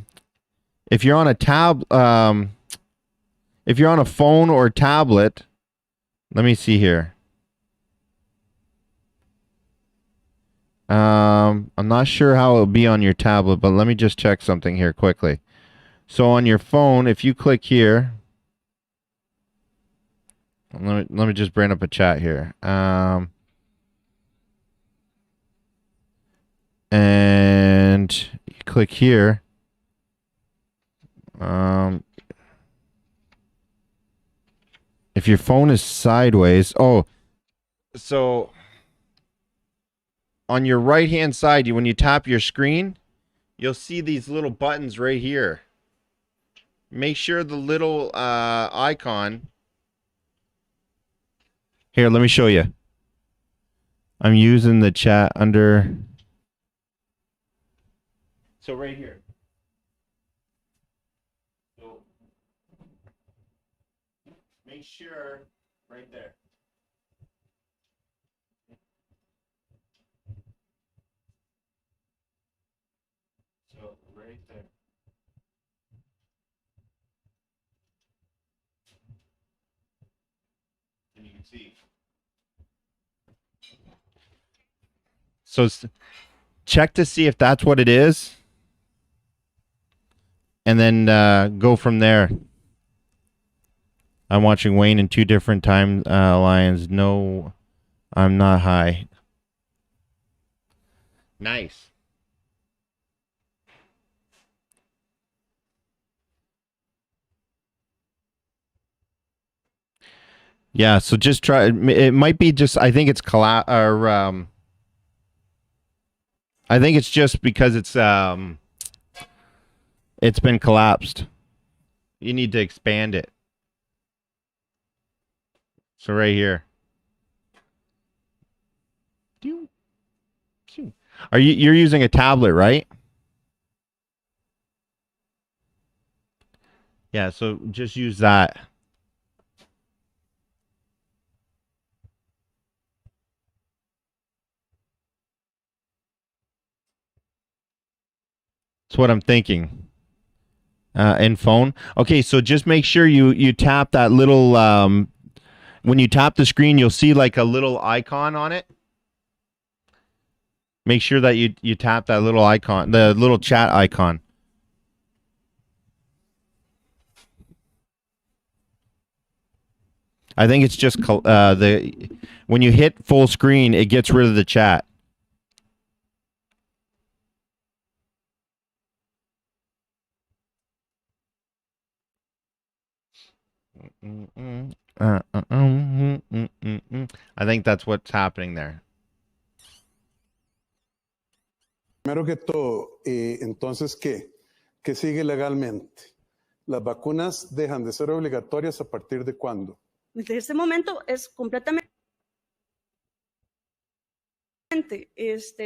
if you're on a phone or tablet, let me see here. I'm not sure how it'll be on your tablet, but let me just check something here quickly. So on your phone, if you click here, let me just bring up a chat here. And you click here. If your phone is sideways, so on your right hand side, when you tap your screen, you'll see these little buttons right here. Make sure the little icon. Here, let me show you. I'm using the chat under. So right here. So make sure right there. So right there. And you can see. So check to see if that's what it is. And then go from there. I'm watching Wayne in 2 different time lines. No, I'm not high. Nice. Yeah, so just try. It might be just. I think it's I think it's just because it's been collapsed. You need to expand it. So right here. You're using a tablet, right? Yeah, so just use that. That's what I'm thinking. and phone. Okay, so just make sure you tap that little when you tap the screen, you'll see like a little icon on it. Make sure that you tap that little icon, the little chat icon. I think it's just when you hit full screen, it gets rid of the chat. I think that's what's happening there. Primero que todo, entonces, ¿qué? ¿Qué sigue legalmente? ¿Las vacunas dejan de ser obligatorias a partir de cuándo? Desde ese momento es completamente,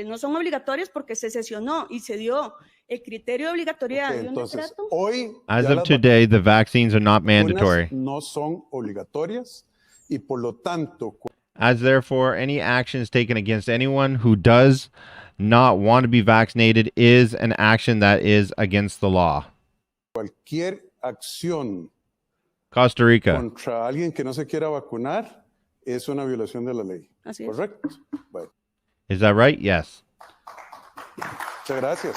no son obligatorias porque se sesionó y se dio el criterio de obligatoriedad de un Entonces, decreto. hoy As ya of las today, the vaccines are not mandatory. vacunas no son obligatorias y por lo tanto, As therefore, any actions taken against anyone who does not want to be vaccinated is an action that is against the law. cualquier acción Costa Rica. contra alguien que no se quiera vacunar es una violación de la ley. Así es. ¿Correcto? Bueno, Is that right? Yes. muchas gracias.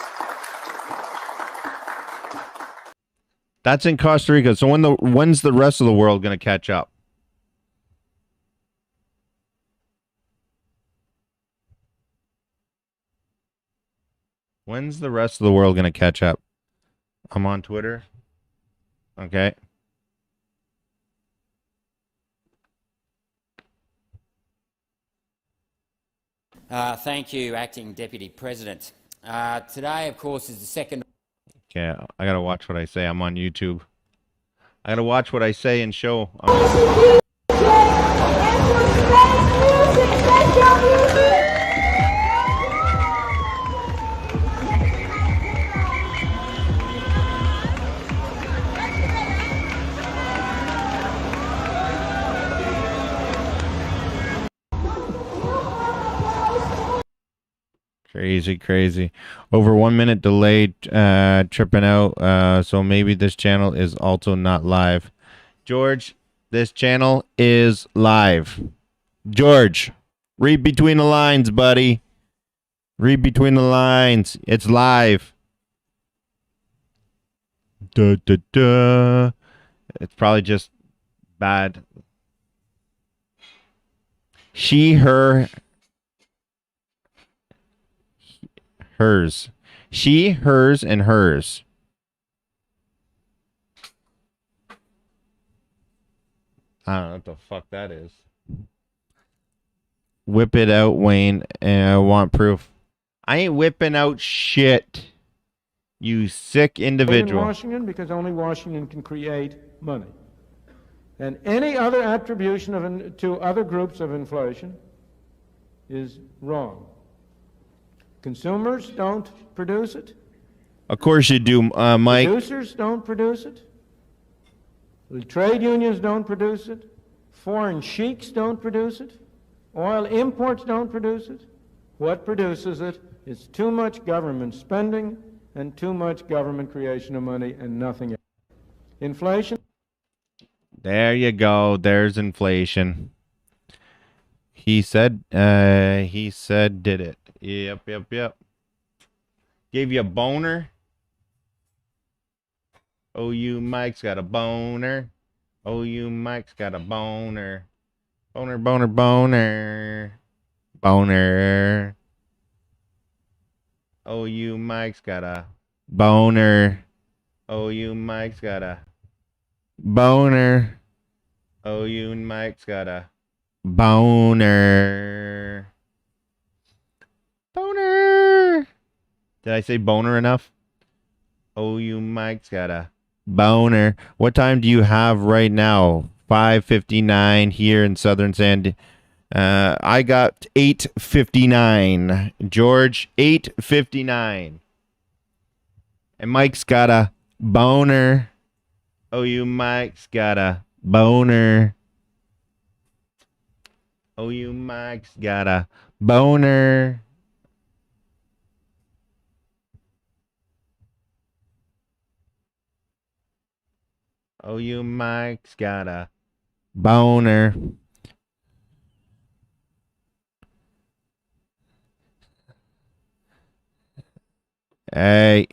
That's in Costa Rica. So when's the rest of the world going to catch up? When's the rest of the world going to catch up? I'm on Twitter. Okay. Thank you, Acting Deputy President. Today, of course, is the second... Okay, I got to watch what I say. I'm on YouTube. I got to watch what I say and show. Crazy. Over 1 minute delayed tripping out. So maybe this channel is also not live. George, this channel is live. George, read between the lines, buddy. Read between the lines. It's live. Duh, duh, duh. It's probably just bad. She, her, hers. She, hers, and hers. I don't know what the fuck that is. Whip it out, Wayne. I want proof. I ain't whipping out shit. You sick individual. In Washington, because only Washington can create money. And any other attribution to other groups of inflation is wrong. Consumers don't produce it. Of course you do, Mike. Producers don't produce it. The trade unions don't produce it. Foreign sheiks don't produce it. Oil imports don't produce it. What produces it is too much government spending and too much government creation of money and nothing else. Inflation. There you go. There's inflation. He said did it. Yep. Gave you a boner. Oh, you Mike's got a boner. Oh, you Mike's got a boner. Boner. Oh, you Mike's got a boner. Oh, you Mike's got a boner. Oh, you Mike's got a boner. Did I say boner enough? Oh, you Mike's got a boner. What time do you have right now? 5:59 here in Southern San. I got 8:59. George, 8:59. And Mike's got a boner. Oh, you Mike's got a boner. Oh, you Mike's got a boner. Oh, you Mike's got a boner. Hey.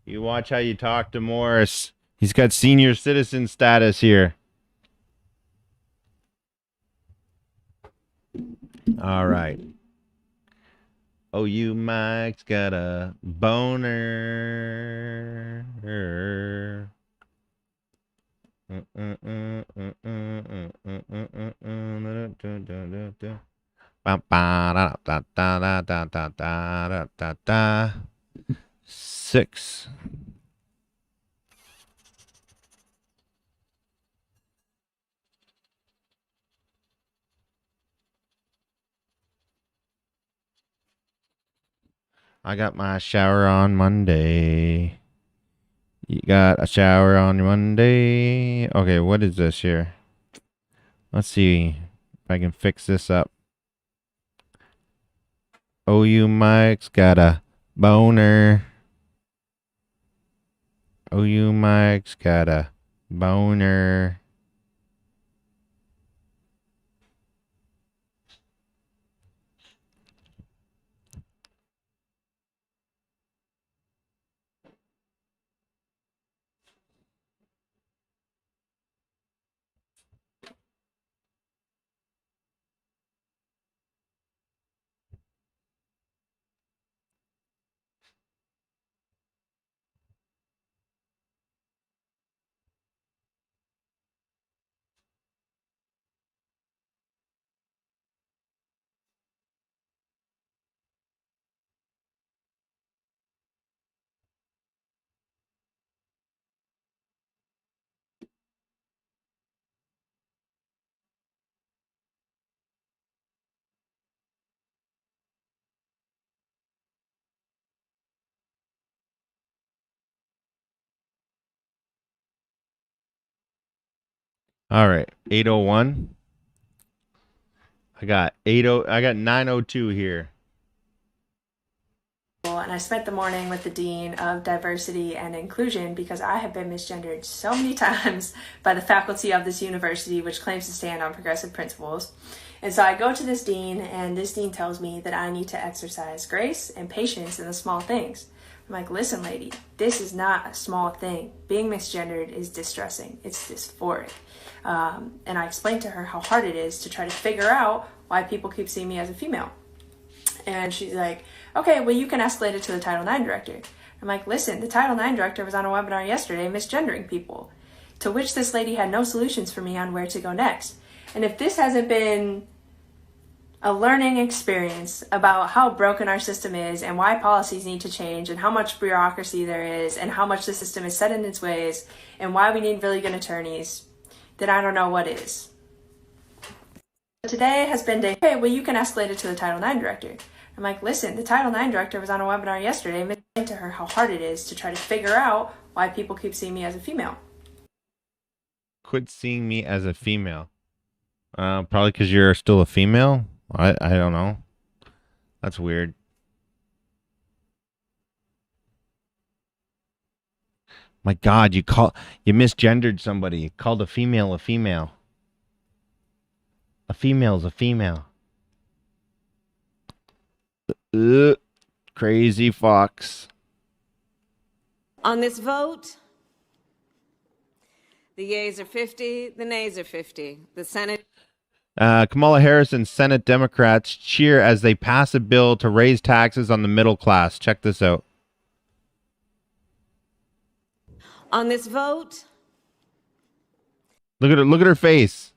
You watch how you talk to Morris. He's got senior citizen status here. All right. Oh, you Mike's got a boner. Six. I got my shower on Monday. You got a shower on Monday. Okay, what is this here? Let's see if I can fix this up. Oh, you Mike's got a boner. Oh, you Mike's got a boner. All right, 801. I got 902 here. And I spent the morning with the Dean of Diversity and Inclusion because I have been misgendered so many times by the faculty of this university, which claims to stand on progressive principles. And so I go to this dean, and this dean tells me that I need to exercise grace and patience in the small things. I'm like, listen, lady, this is not a small thing. Being misgendered is distressing. It's dysphoric. And I explained to her how hard it is to try to figure out why people keep seeing me as a female. And she's like, okay, well, you can escalate it to the Title IX director. I'm like, listen, the Title IX director was on a webinar yesterday misgendering people, to which this lady had no solutions for me on where to go next. And if this hasn't been a learning experience about how broken our system is and why policies need to change and how much bureaucracy there is and how much the system is set in its ways and why we need really good attorneys, then I don't know what is. Today has been day, okay, well, you can escalate it to the Title IX director. I'm like, listen, the Title IX director was on a webinar yesterday and explained to her how hard it is to try to figure out why people keep seeing me as a female. Quit seeing me as a female. Probably because you're still a female. I don't know. That's weird. My God, you misgendered somebody. You called a female a female. A female's a female. Crazy fox. On this vote, the yeas are 50, the nays are 50. The Senate. Kamala Harris and Senate Democrats cheer as they pass a bill to raise taxes on the middle class. Check this out. On this vote. Look at her face.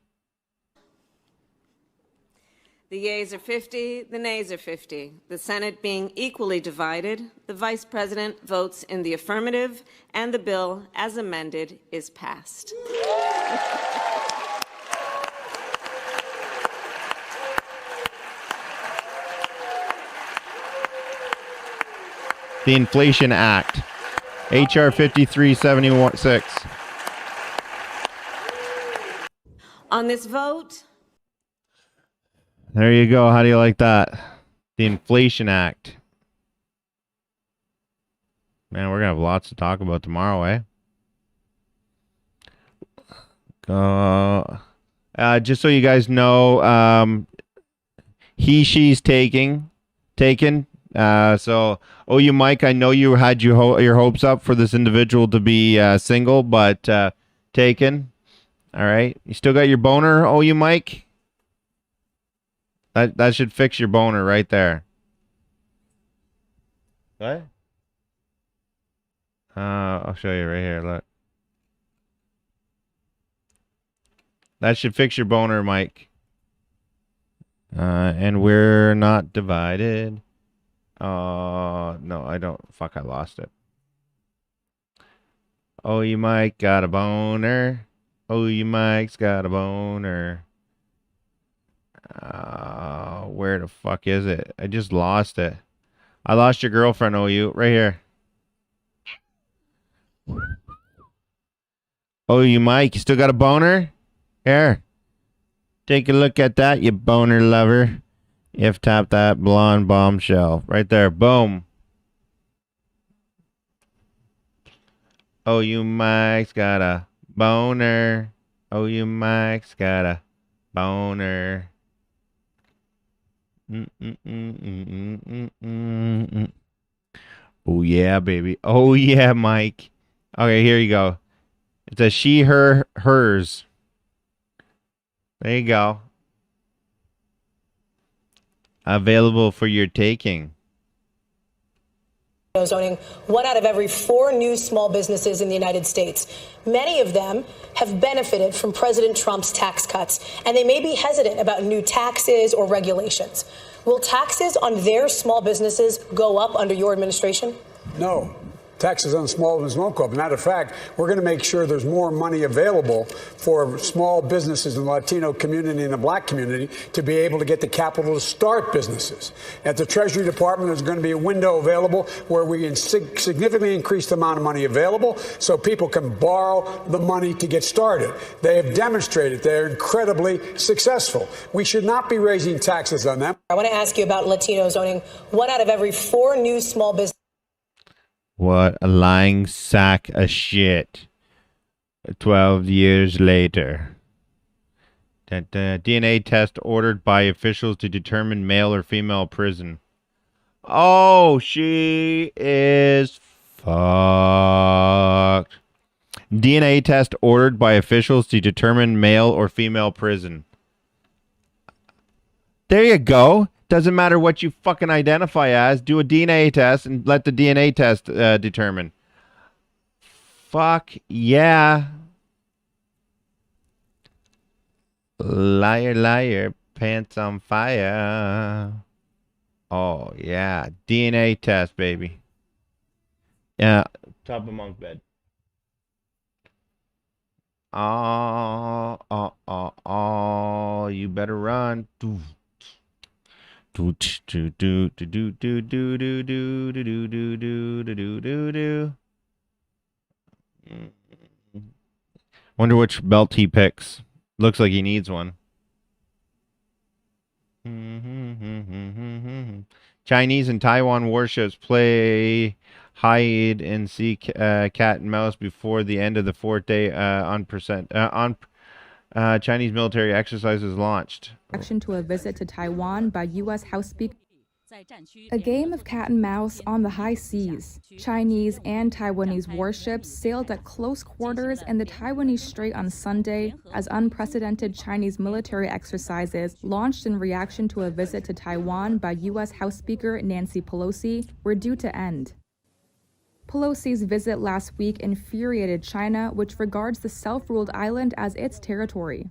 The yeas are 50, the nays are 50. The Senate being equally divided, the Vice President votes in the affirmative, and the bill, as amended, is passed. The Inflation Act, H.R. 5376. On this vote. There you go. How do you like that? The Inflation Act. Man, we're gonna have lots to talk about tomorrow, just so you guys know, she's taken. So, you Mike, I know you had your hopes up for this individual to be single, but taken. All right, you still got your boner, you Mike. That should fix your boner right there. What? I'll show you right here. Look. That should fix your boner, Mike. And we're not divided. No, I don't. Fuck, I lost it. You Mike got a boner. You Mike's got a boner. Where the fuck is it? I just lost it. I lost your girlfriend, you right here. You Mike, you still got a boner? Here. Take a look at that, you boner lover. Tap that blonde bombshell. Right there. Boom. You Mike's got a boner. You Mike's got a boner. Oh yeah, baby. Oh yeah, Mike. Okay, here you go. It's a she, her, hers. There you go. Available for your taking. Zoning 1 out of every 4 new small businesses in the United States. Many of them have benefited from President Trump's tax cuts, and they may be hesitant about new taxes or regulations. Will taxes on their small businesses go up under your administration? No. Taxes on small business won't go up. Matter of fact, we're going to make sure there's more money available for small businesses in the Latino community and the black community to be able to get the capital to start businesses. At the Treasury Department, there's going to be a window available where we can significantly increase the amount of money available so people can borrow the money to get started. They have demonstrated they're incredibly successful. We should not be raising taxes on them. I want to ask you about Latino zoning. 1 out of every 4 new small businesses. What a lying sack of shit. 12 years later. DNA test ordered by officials to determine male or female prison. She is fucked. DNA test ordered by officials to determine male or female prison. There you go. Doesn't matter what you fucking identify as. Do a DNA test and let the DNA test determine. Fuck yeah. Liar, liar, pants on fire. Oh, yeah. DNA test, baby. Yeah. Top of bunk bed. You better run. Wonder which belt he picks. Looks like he needs one. Chinese and Taiwan warships play hide and seek cat and mouse before the end of the 4th day Chinese military exercises launched. Reaction to a visit to Taiwan by U.S. House Speaker. A game of cat and mouse on the high seas. Chinese and Taiwanese warships sailed at close quarters in the Taiwanese Strait on Sunday as unprecedented Chinese military exercises launched in reaction to a visit to Taiwan by U.S. House Speaker Nancy Pelosi were due to end. Pelosi's visit last week infuriated China, which regards the self-ruled island as its territory.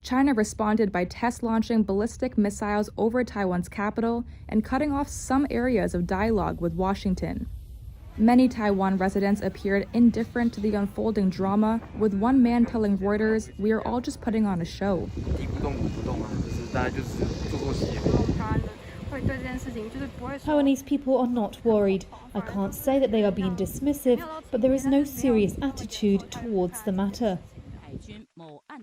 China responded by test-launching ballistic missiles over Taiwan's capital and cutting off some areas of dialogue with Washington. Many Taiwan residents appeared indifferent to the unfolding drama, with one man telling Reuters, "We are all just putting on a show." Taiwanese people are not worried. I can't say that they are being dismissive, but there is no serious attitude towards the matter.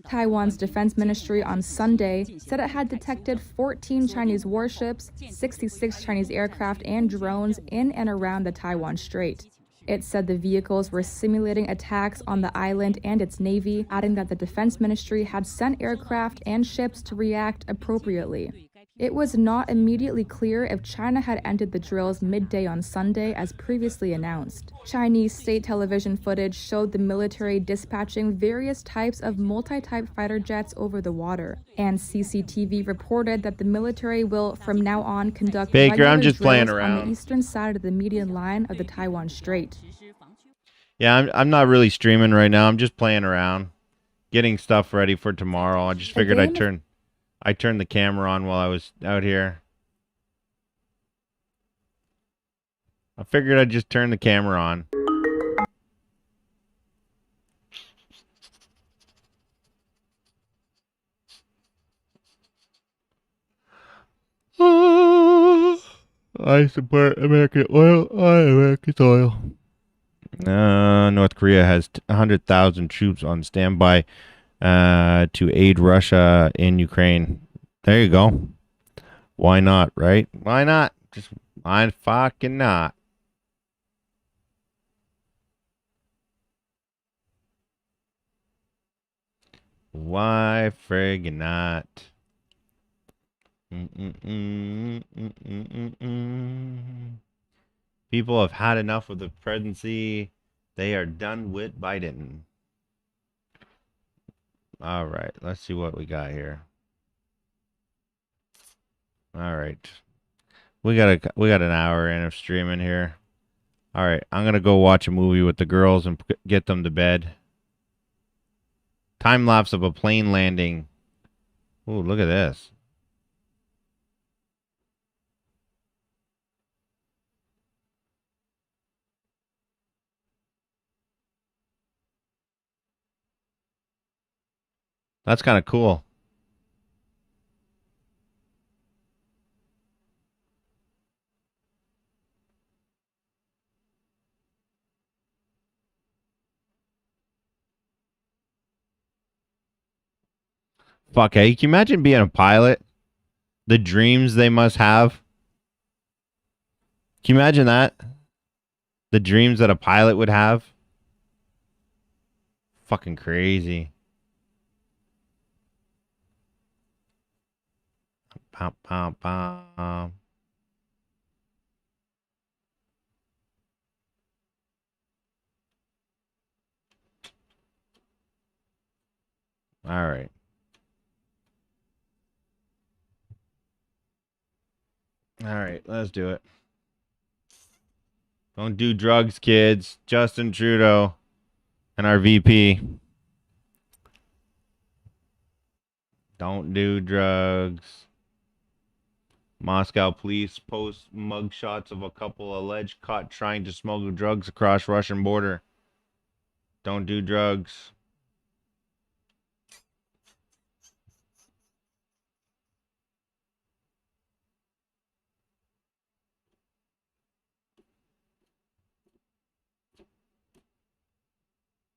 Taiwan's defense ministry on Sunday said it had detected 14 Chinese warships, 66 Chinese aircraft and drones in and around the Taiwan Strait. It said the vehicles were simulating attacks on the island and its navy, adding that the defense ministry had sent aircraft and ships to react appropriately. It was not immediately clear if China had ended the drills midday on Sunday as previously announced. Chinese state television footage showed the military dispatching various types of multi-type fighter jets over the water, and CCTV reported that the military will from now on conduct Baker, I'm just drills playing on around. the eastern side of the median line of the Taiwan Strait. Yeah, I'm not really streaming right now. I'm just playing around, getting stuff ready for tomorrow. I just figured I turned the camera on while I was out here. I figured I'd just turn the camera on. I support American oil. American oil. North Korea has 100,000 troops on standby to aid Russia in Ukraine. There you go. Why not, right? Why not? Just why fucking not? Why friggin' not? People have had enough of the presidency. They are done with Biden. All right, let's see what we got here. All right, we got an hour in of streaming here. All right, I'm gonna go watch a movie with the girls and get them to bed. Time lapse of a plane landing. Ooh, look at this. That's kind of cool. Fuck, hey, can you imagine being a pilot? The dreams they must have. Can you imagine that? The dreams that a pilot would have? Fucking crazy. Bum, bum, bum. All right. All right, let's do it. Don't do drugs, kids. Justin Trudeau and our VP. Don't do drugs. Moscow police post mugshots of a couple alleged caught trying to smuggle drugs across Russian border. Don't do drugs.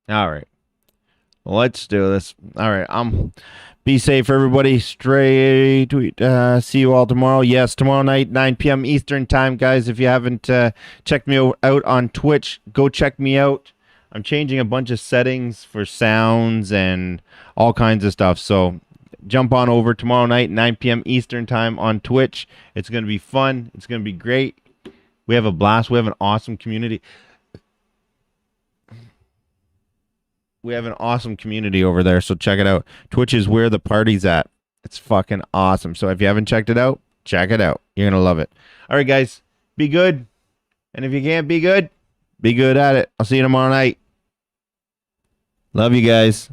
All right. Let's do this. All right. Be safe, everybody. Straight tweet. See you all tomorrow. Yes, tomorrow night, 9 p.m. Eastern time, guys. If you haven't checked me out on Twitch, go check me out. I'm changing a bunch of settings for sounds and all kinds of stuff. So jump on over tomorrow night, 9 p.m. Eastern time on Twitch. It's going to be fun. It's going to be great. We have a blast. We have an awesome community. We have an awesome community over there, so check it out. Twitch is where the party's at. It's fucking awesome. So if you haven't checked it out, check it out. You're going to love it. All right, guys, be good. And if you can't be good at it. I'll see you tomorrow night. Love you guys.